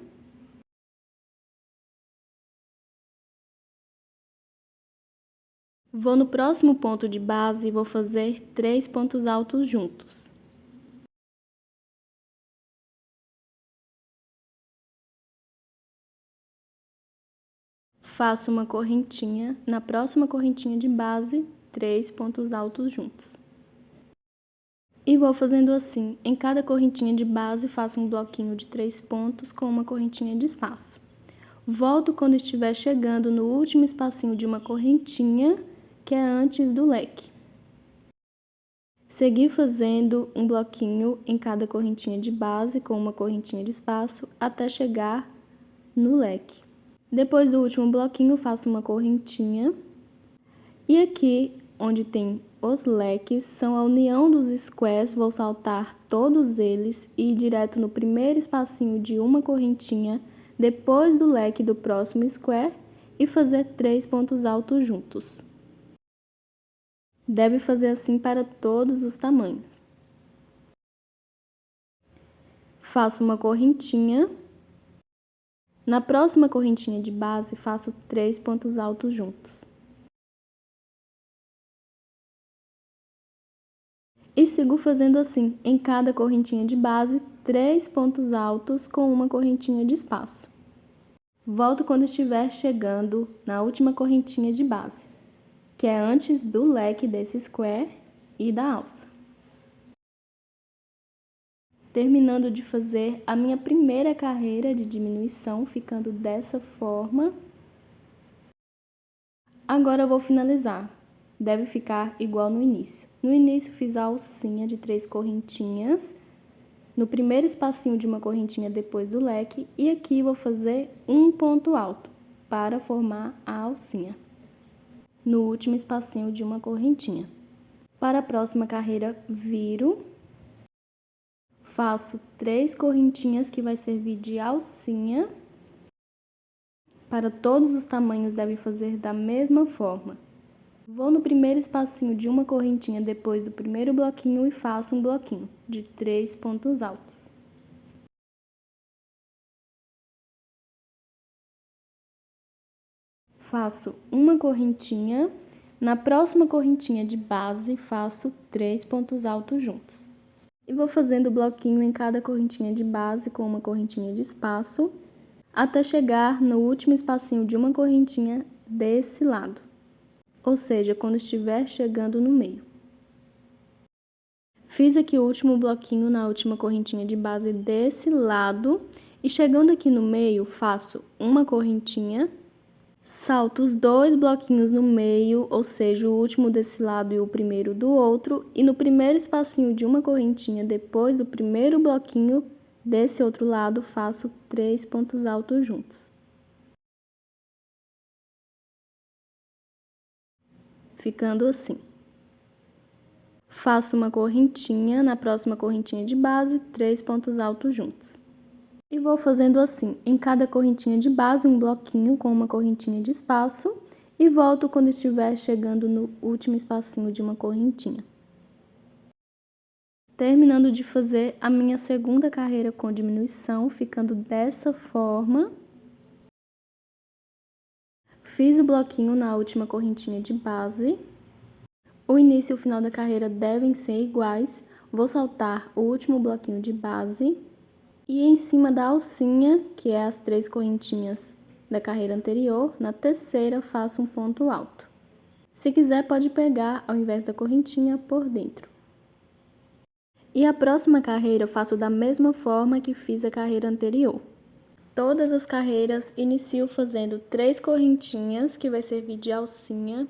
Vou no próximo ponto de base e vou fazer 3 pontos altos juntos. Faço uma correntinha, na próxima correntinha de base, 3 pontos altos juntos. E vou fazendo assim, em cada correntinha de base faço um bloquinho de 3 pontos com uma correntinha de espaço. Volto quando estiver chegando no último espacinho de uma correntinha, que é antes do leque. Seguir fazendo um bloquinho em cada correntinha de base com uma correntinha de espaço até chegar no leque. Depois do último bloquinho, faço uma correntinha. E aqui, onde tem os leques, são a união dos squares, vou saltar todos eles e ir direto no primeiro espacinho de uma correntinha, depois do leque do próximo square, e fazer 3 pontos altos juntos. Deve fazer assim para todos os tamanhos. Faço uma correntinha. Na próxima correntinha de base, faço 3 pontos altos juntos. E sigo fazendo assim, em cada correntinha de base, 3 pontos altos com uma correntinha de espaço. Volto quando estiver chegando na última correntinha de base, que é antes do leque desse square e da alça. Terminando de fazer a minha primeira carreira de diminuição, ficando dessa forma. Agora eu vou finalizar. Deve ficar igual no início. No início fiz a alcinha de 3 correntinhas, no primeiro espacinho de uma correntinha depois do leque, e aqui vou fazer um ponto alto para formar a alcinha, no último espacinho de uma correntinha. Para a próxima carreira, viro. Faço 3 correntinhas que vai servir de alcinha. Para todos os tamanhos deve fazer da mesma forma. Vou no primeiro espacinho de uma correntinha depois do primeiro bloquinho e faço um bloquinho de 3 pontos altos. Faço uma correntinha. Na próxima correntinha de base, faço 3 pontos altos juntos. E vou fazendo bloquinho em cada correntinha de base com uma correntinha de espaço, até chegar no último espacinho de uma correntinha desse lado, ou seja, quando estiver chegando no meio. Fiz aqui o último bloquinho na última correntinha de base desse lado, e chegando aqui no meio, faço uma correntinha, salto os dois bloquinhos no meio, ou seja, o último desse lado e o primeiro do outro, e no primeiro espacinho de uma correntinha, depois do primeiro bloquinho desse outro lado, faço 3 pontos altos juntos. Ficando assim. Faço uma correntinha, na próxima correntinha de base, 3 pontos altos juntos. E vou fazendo assim, em cada correntinha de base, um bloquinho com uma correntinha de espaço, e volto quando estiver chegando no último espacinho de uma correntinha. Terminando de fazer a minha segunda carreira com diminuição, ficando dessa forma. Fiz o bloquinho na última correntinha de base. O início e o final da carreira devem ser iguais. Vou saltar o último bloquinho de base. E em cima da alcinha, que é as 3 correntinhas da carreira anterior, na terceira faço um ponto alto. Se quiser, pode pegar, ao invés da correntinha, por dentro. E a próxima carreira eu faço da mesma forma que fiz a carreira anterior. Todas as carreiras inicio fazendo 3 correntinhas, que vai servir de alcinha.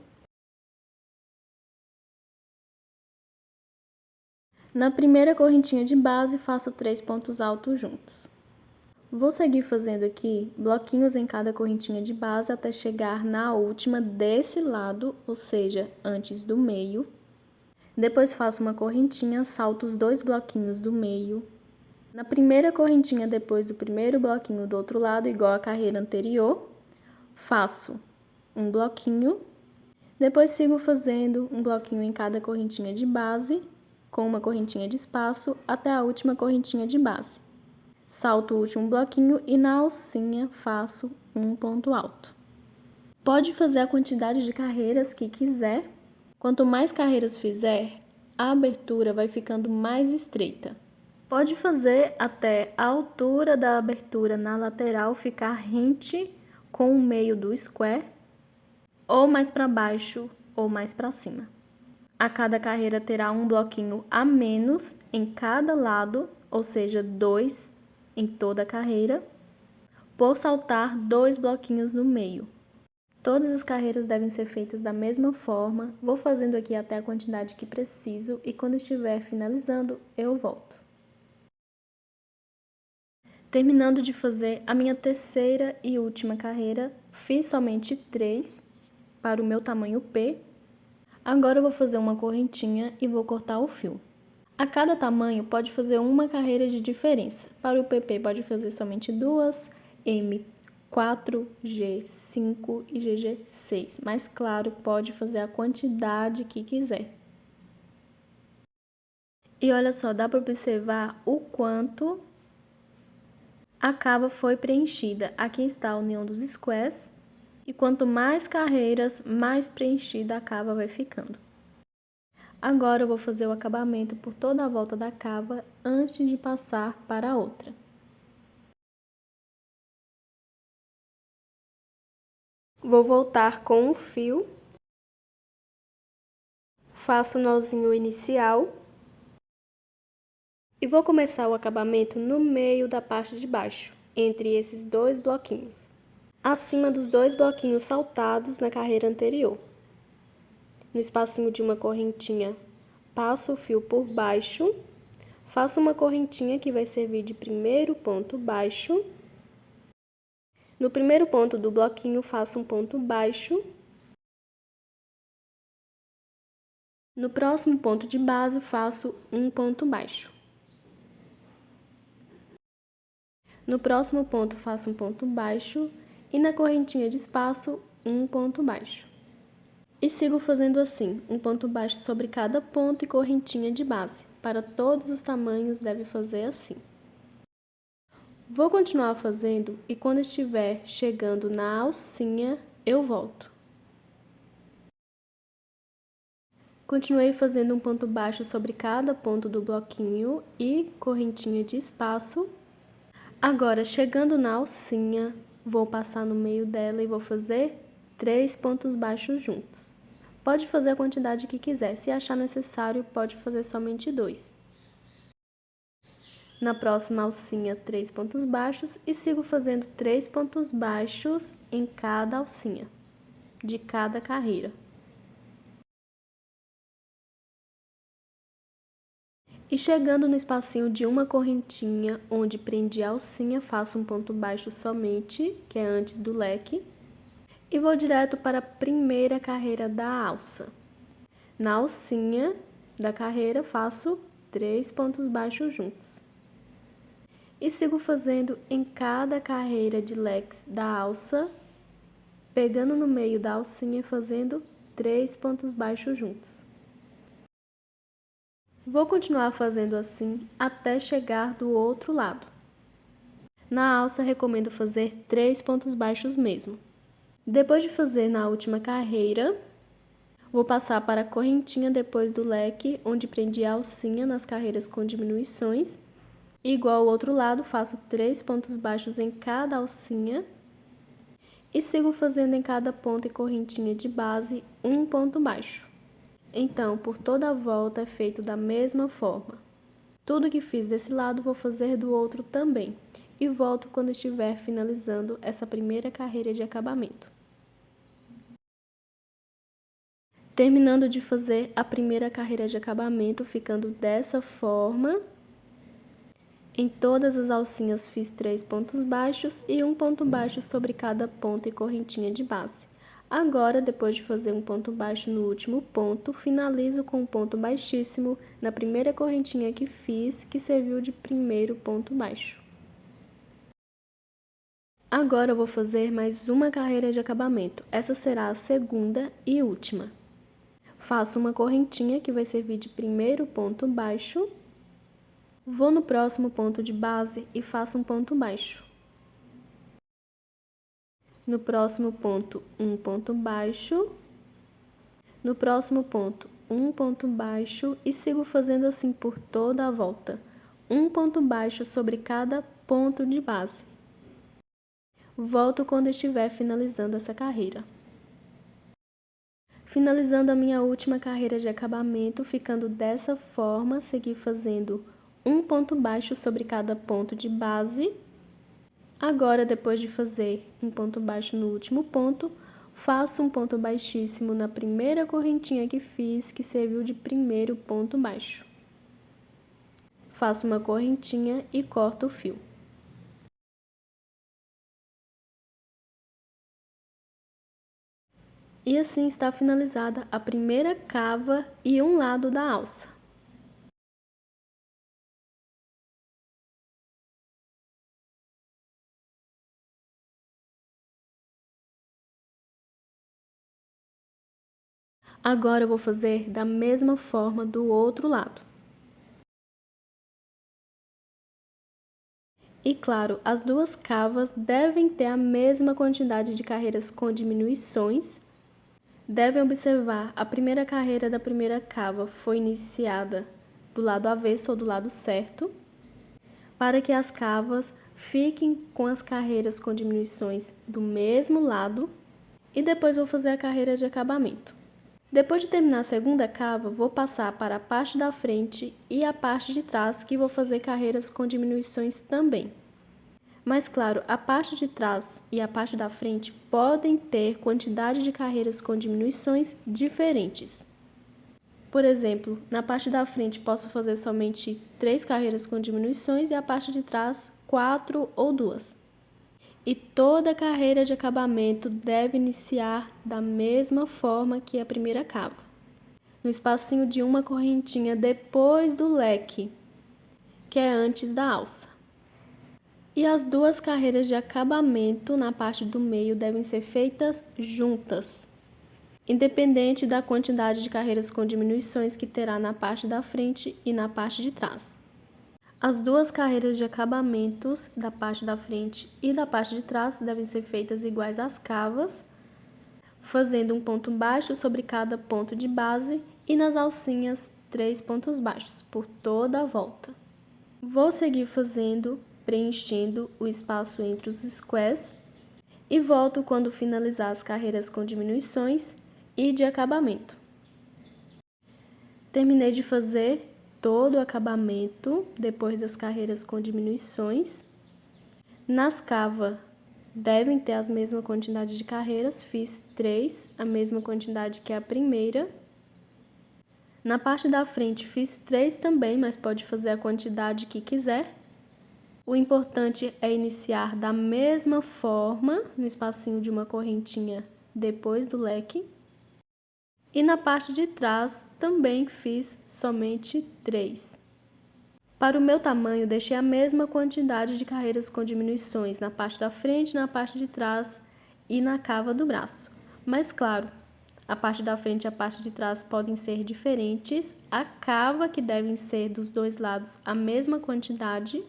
Na primeira correntinha de base, faço 3 pontos altos juntos. Vou seguir fazendo aqui bloquinhos em cada correntinha de base até chegar na última desse lado, ou seja, antes do meio. Depois faço uma correntinha, salto os 2 bloquinhos do meio. Na primeira correntinha, depois do primeiro bloquinho do outro lado, igual a carreira anterior, faço um bloquinho. Depois sigo fazendo um bloquinho em cada correntinha de base, com uma correntinha de espaço, até a última correntinha de base. Salto o último bloquinho e na alcinha faço um ponto alto. Pode fazer a quantidade de carreiras que quiser. Quanto mais carreiras fizer, a abertura vai ficando mais estreita. Pode fazer até a altura da abertura na lateral ficar rente com o meio do square, ou mais para baixo ou mais para cima. A cada carreira terá um bloquinho a menos em cada lado, ou seja, 2 em toda a carreira, por saltar 2 bloquinhos no meio. Todas as carreiras devem ser feitas da mesma forma. Vou fazendo aqui até a quantidade que preciso e quando estiver finalizando, eu volto. Terminando de fazer a minha terceira e última carreira, fiz somente 3 para o meu tamanho P. Agora eu vou fazer uma correntinha e vou cortar o fio. A cada tamanho pode fazer uma carreira de diferença. Para o PP pode fazer somente 2, M4, G5 e GG6. Mas claro, pode fazer a quantidade que quiser. E olha só, dá para observar o quanto a cava foi preenchida. Aqui está a união dos squares. E quanto mais carreiras, mais preenchida a cava vai ficando. Agora eu vou fazer o acabamento por toda a volta da cava antes de passar para a outra. Vou voltar com o fio. Faço o nozinho inicial. E vou começar o acabamento no meio da parte de baixo, entre esses 2 bloquinhos. Acima dos 2 bloquinhos saltados na carreira anterior. No espacinho de uma correntinha, passo o fio por baixo, faço uma correntinha que vai servir de primeiro ponto baixo. No primeiro ponto do bloquinho, faço um ponto baixo. No próximo ponto de base, faço um ponto baixo. No próximo ponto, faço um ponto baixo e na correntinha de espaço, um ponto baixo. E sigo fazendo assim, um ponto baixo sobre cada ponto e correntinha de base. Para todos os tamanhos, deve fazer assim. Vou continuar fazendo e quando estiver chegando na alcinha, eu volto. Continuei fazendo um ponto baixo sobre cada ponto do bloquinho e correntinha de espaço. Agora, chegando na alcinha, vou passar no meio dela e vou fazer 3 pontos baixos juntos. Pode fazer a quantidade que quiser, se achar necessário, pode fazer somente 2. Na próxima alcinha, 3 pontos baixos e sigo fazendo 3 pontos baixos em cada alcinha, de cada carreira. E chegando no espacinho de uma correntinha, onde prendi a alcinha, faço um ponto baixo somente, que é antes do leque, e vou direto para a primeira carreira da alça. Na alcinha da carreira, faço 3 pontos baixos juntos. E sigo fazendo em cada carreira de leques da alça, pegando no meio da alcinha e fazendo 3 pontos baixos juntos. Vou continuar fazendo assim até chegar do outro lado. Na alça, recomendo fazer 3 pontos baixos mesmo. Depois de fazer na última carreira, vou passar para a correntinha depois do leque, onde prendi a alcinha nas carreiras com diminuições. Igual ao outro lado, faço 3 pontos baixos em cada alcinha e sigo fazendo em cada ponto e correntinha de base um ponto baixo. Então, por toda a volta é feito da mesma forma. Tudo que fiz desse lado vou fazer do outro também e volto quando estiver finalizando essa primeira carreira de acabamento. Terminando de fazer a primeira carreira de acabamento, ficando dessa forma. Em todas as alcinhas fiz 3 pontos baixos e um ponto baixo sobre cada ponto e correntinha de base. Agora, depois de fazer um ponto baixo no último ponto, finalizo com um ponto baixíssimo na primeira correntinha que fiz, que serviu de primeiro ponto baixo. Agora eu vou fazer mais uma carreira de acabamento. Essa será a segunda e última. Faço uma correntinha que vai servir de primeiro ponto baixo. Vou no próximo ponto de base e faço um ponto baixo. No próximo ponto, um ponto baixo. No próximo ponto, um ponto baixo e sigo fazendo assim por toda a volta. Um ponto baixo sobre cada ponto de base. Volto quando estiver finalizando essa carreira. Finalizando a minha última carreira de acabamento, ficando dessa forma, segui fazendo um ponto baixo sobre cada ponto de base. Agora, depois de fazer um ponto baixo no último ponto, faço um ponto baixíssimo na primeira correntinha que fiz, que serviu de primeiro ponto baixo. Faço uma correntinha e corto o fio. E assim está finalizada a primeira cava e um lado da alça. Agora eu vou fazer da mesma forma do outro lado. E claro, as duas cavas devem ter a mesma quantidade de carreiras com diminuições. Devem observar, a primeira carreira da primeira cava foi iniciada do lado avesso ou do lado certo, para que as cavas fiquem com as carreiras com diminuições do mesmo lado, e depois vou fazer a carreira de acabamento. Depois de terminar a segunda cava, vou passar para a parte da frente e a parte de trás, que vou fazer carreiras com diminuições também. Mas claro, a parte de trás e a parte da frente podem ter quantidade de carreiras com diminuições diferentes. Por exemplo, na parte da frente posso fazer somente 3 carreiras com diminuições e a parte de trás 4 ou 2. E toda carreira de acabamento deve iniciar da mesma forma que a primeira cava, no espacinho de uma correntinha depois do leque, que é antes da alça. E as duas carreiras de acabamento na parte do meio devem ser feitas juntas, independente da quantidade de carreiras com diminuições que terá na parte da frente e na parte de trás. As duas carreiras de acabamentos da parte da frente e da parte de trás devem ser feitas iguais às cavas, fazendo um ponto baixo sobre cada ponto de base e nas alcinhas 3 pontos baixos por toda a volta. Vou seguir fazendo, preenchendo o espaço entre os squares e volto quando finalizar as carreiras com diminuições e de acabamento. Terminei de fazer todo o acabamento depois das carreiras com diminuições. Nas cavas devem ter a mesma quantidade de carreiras, fiz 3, a mesma quantidade que a primeira. Na parte da frente fiz 3 também, mas pode fazer a quantidade que quiser. O importante é iniciar da mesma forma, no espacinho de uma correntinha depois do leque. E na parte de trás também fiz somente 3. Para o meu tamanho, deixei a mesma quantidade de carreiras com diminuições na parte da frente, na parte de trás e na cava do braço. Mas claro, a parte da frente e a parte de trás podem ser diferentes. A cava, que devem ser dos dois lados a mesma quantidade.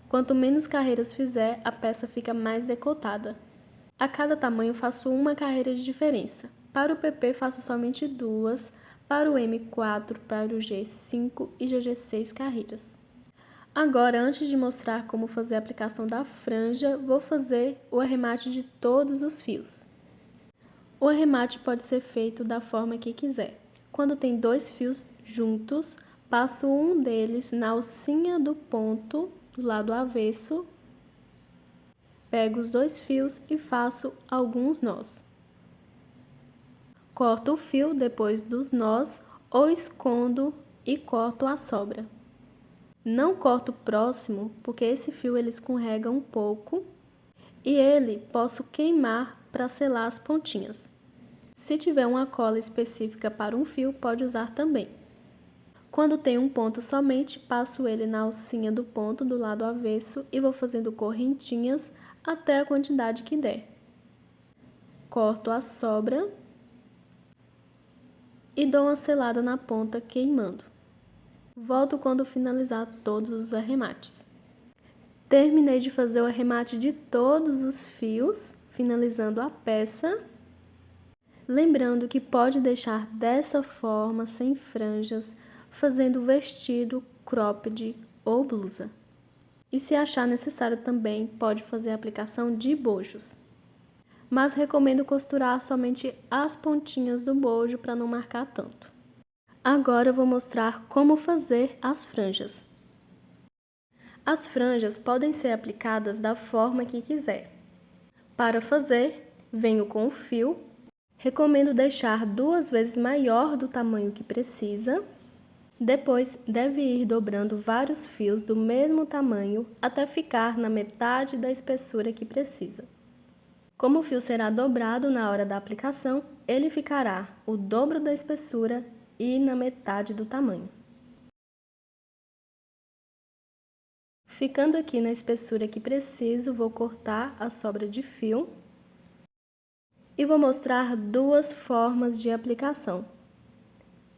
Quanto menos carreiras fizer, a peça fica mais decotada. A cada tamanho faço uma carreira de diferença. Para o PP faço somente 2, para o M4, para o G5 e GG6 carreiras. Agora, antes de mostrar como fazer a aplicação da franja, vou fazer o arremate de todos os fios. O arremate pode ser feito da forma que quiser. Quando tem 2 fios juntos, passo um deles na alcinha do ponto do lado avesso, pego os 2 fios e faço alguns nós. Corto o fio depois dos nós ou escondo e corto a sobra. Não corto próximo, porque esse fio ele escorrega um pouco e ele posso queimar para selar as pontinhas. Se tiver uma cola específica para um fio, pode usar também. Quando tem um ponto somente, passo ele na alcinha do ponto do lado avesso e vou fazendo correntinhas até a quantidade que der. Corto a sobra e dou uma selada na ponta queimando. Volto quando finalizar todos os arremates. Terminei de fazer o arremate de todos os fios, finalizando a peça. Lembrando que pode deixar dessa forma, sem franjas, fazendo vestido, cropped ou blusa. E se achar necessário também, pode fazer a aplicação de bojos. Mas recomendo costurar somente as pontinhas do bojo para não marcar tanto. Agora eu vou mostrar como fazer as franjas. As franjas podem ser aplicadas da forma que quiser. Para fazer, venho com o fio. Recomendo deixar 2 vezes maior do tamanho que precisa. Depois, deve ir dobrando vários fios do mesmo tamanho até ficar na metade da espessura que precisa. Como o fio será dobrado na hora da aplicação, ele ficará o dobro da espessura e na metade do tamanho. Ficando aqui na espessura que preciso, vou cortar a sobra de fio. E vou mostrar 2 formas de aplicação.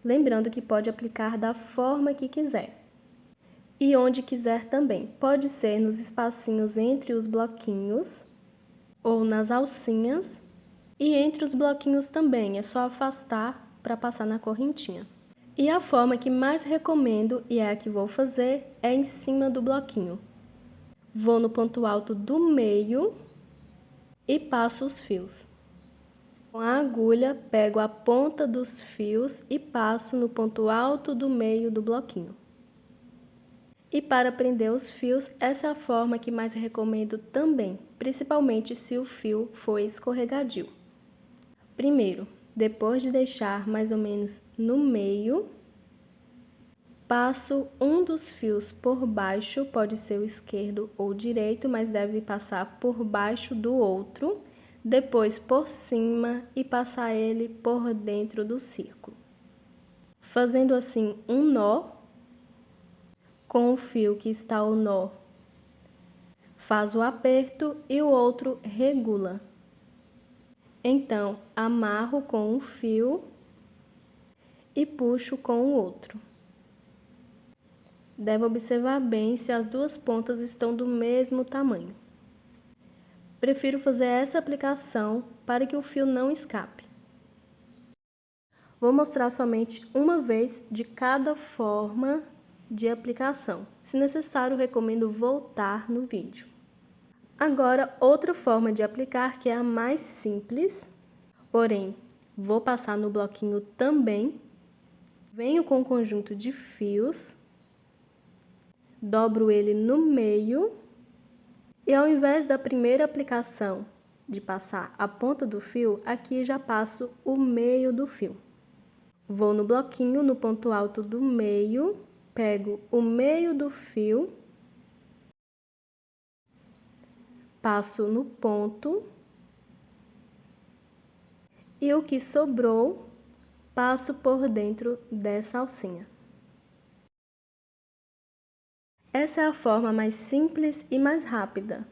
Lembrando que pode aplicar da forma que quiser. E onde quiser também. Pode ser nos espacinhos entre os bloquinhos ou nas alcinhas. E entre os bloquinhos também, é só afastar para passar na correntinha. E a forma que mais recomendo, e é a que vou fazer, é em cima do bloquinho. Vou no ponto alto do meio e passo os fios. Com a agulha, pego a ponta dos fios e passo no ponto alto do meio do bloquinho. E para prender os fios, essa é a forma que mais recomendo também, principalmente se o fio for escorregadio. Primeiro, depois de deixar mais ou menos no meio, passo um dos fios por baixo, pode ser o esquerdo ou o direito, mas deve passar por baixo do outro. Depois por cima e passar ele por dentro do círculo. Fazendo assim um nó, com o fio que está o nó, faz o aperto e o outro regula. Então, amarro com um fio e puxo com o outro. Deve observar bem se as 2 pontas estão do mesmo tamanho. Prefiro fazer essa aplicação para que o fio não escape. Vou mostrar somente uma vez de cada forma de aplicação. Se necessário, recomendo voltar no vídeo. Agora, outra forma de aplicar, que é a mais simples, porém, vou passar no bloquinho também. Venho com o conjunto de fios, dobro ele no meio e ao invés da primeira aplicação de passar a ponta do fio, aqui já passo o meio do fio. Vou no bloquinho, no ponto alto do meio, pego o meio do fio, passo no ponto e o que sobrou, passo por dentro dessa alcinha. Essa é a forma mais simples e mais rápida.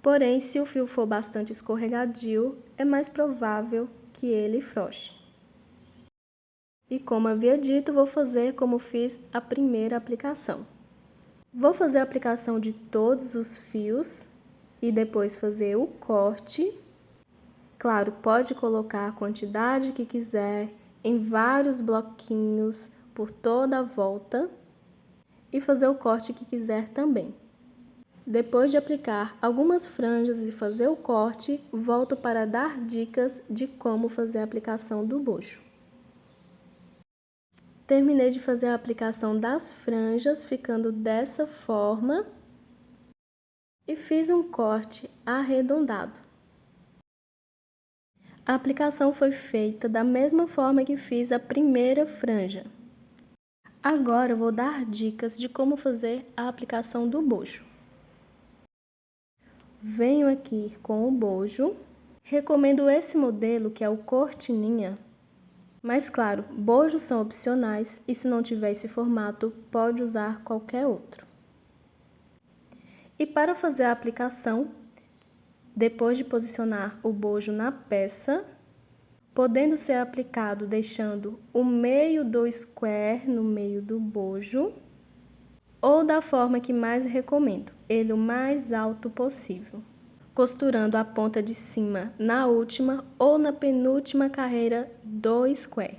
Porém, se o fio for bastante escorregadio, é mais provável que ele frouxe. E como havia dito, vou fazer como fiz a primeira aplicação. Vou fazer a aplicação de todos os fios e depois fazer o corte. Claro, pode colocar a quantidade que quiser em vários bloquinhos por toda a volta e fazer o corte que quiser também. Depois de aplicar algumas franjas e fazer o corte, volto para dar dicas de como fazer a aplicação do bojo. Terminei de fazer a aplicação das franjas, ficando dessa forma, e fiz um corte arredondado. A aplicação foi feita da mesma forma que fiz a primeira franja. Agora eu vou dar dicas de como fazer a aplicação do bojo. Venho aqui com o bojo. Recomendo esse modelo, que é o cortininha. Mas claro, bojos são opcionais e se não tiver esse formato, pode usar qualquer outro. E para fazer a aplicação, depois de posicionar o bojo na peça, podendo ser aplicado deixando o meio do square no meio do bojo, ou da forma que mais recomendo, ele o mais alto possível, costurando a ponta de cima na última ou na penúltima carreira do square.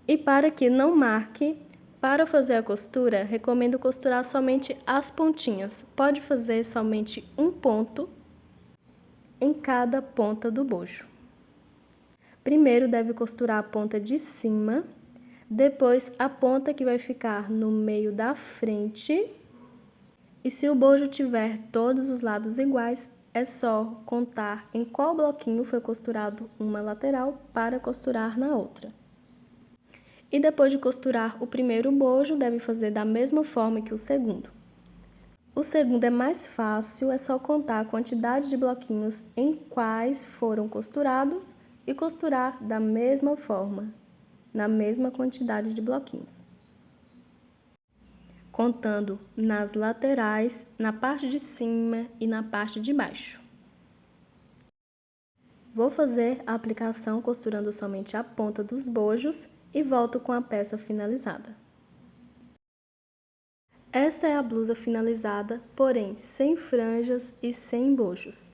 E para que não marque, para fazer a costura, recomendo costurar somente as pontinhas. Pode fazer somente um ponto em cada ponta do bojo. Primeiro deve costurar a ponta de cima, depois a ponta que vai ficar no meio da frente. E se o bojo tiver todos os lados iguais, é só contar em qual bloquinho foi costurado uma lateral para costurar na outra. E depois de costurar o primeiro bojo, deve fazer da mesma forma que o segundo. O segundo é mais fácil, é só contar a quantidade de bloquinhos em quais foram costurados e costurar da mesma forma, na mesma quantidade de bloquinhos. Contando nas laterais, na parte de cima e na parte de baixo. Vou fazer a aplicação costurando somente a ponta dos bojos e volto com a peça finalizada. Esta é a blusa finalizada, porém sem franjas e sem bojos.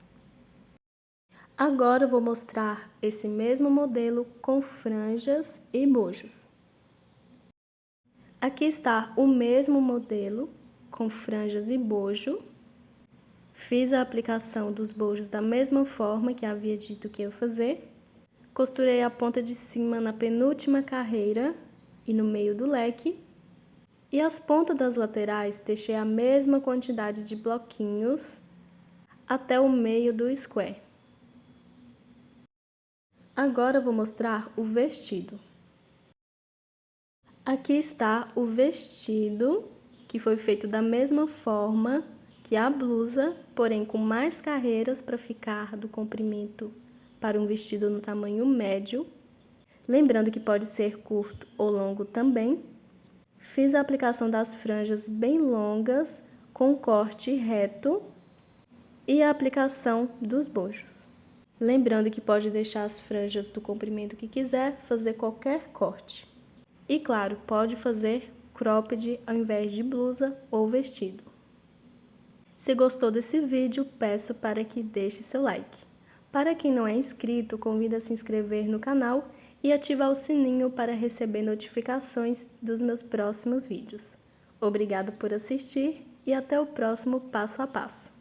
Agora eu vou mostrar esse mesmo modelo com franjas e bojos. Aqui está o mesmo modelo com franjas e bojo. Fiz a aplicação dos bojos da mesma forma que havia dito que ia fazer. Costurei a ponta de cima na penúltima carreira e no meio do leque. E as pontas das laterais deixei a mesma quantidade de bloquinhos até o meio do square. Agora eu vou mostrar o vestido. Aqui está o vestido, que foi feito da mesma forma que a blusa, porém com mais carreiras para ficar do comprimento para um vestido no tamanho médio. Lembrando que pode ser curto ou longo também. Fiz a aplicação das franjas bem longas, com corte reto, e a aplicação dos bojos. Lembrando que pode deixar as franjas do comprimento que quiser, fazer qualquer corte. E claro, pode fazer cropped ao invés de blusa ou vestido. Se gostou desse vídeo, peço para que deixe seu like. Para quem não é inscrito, convido a se inscrever no canal e ativar o sininho para receber notificações dos meus próximos vídeos. Obrigado por assistir e até o próximo passo a passo.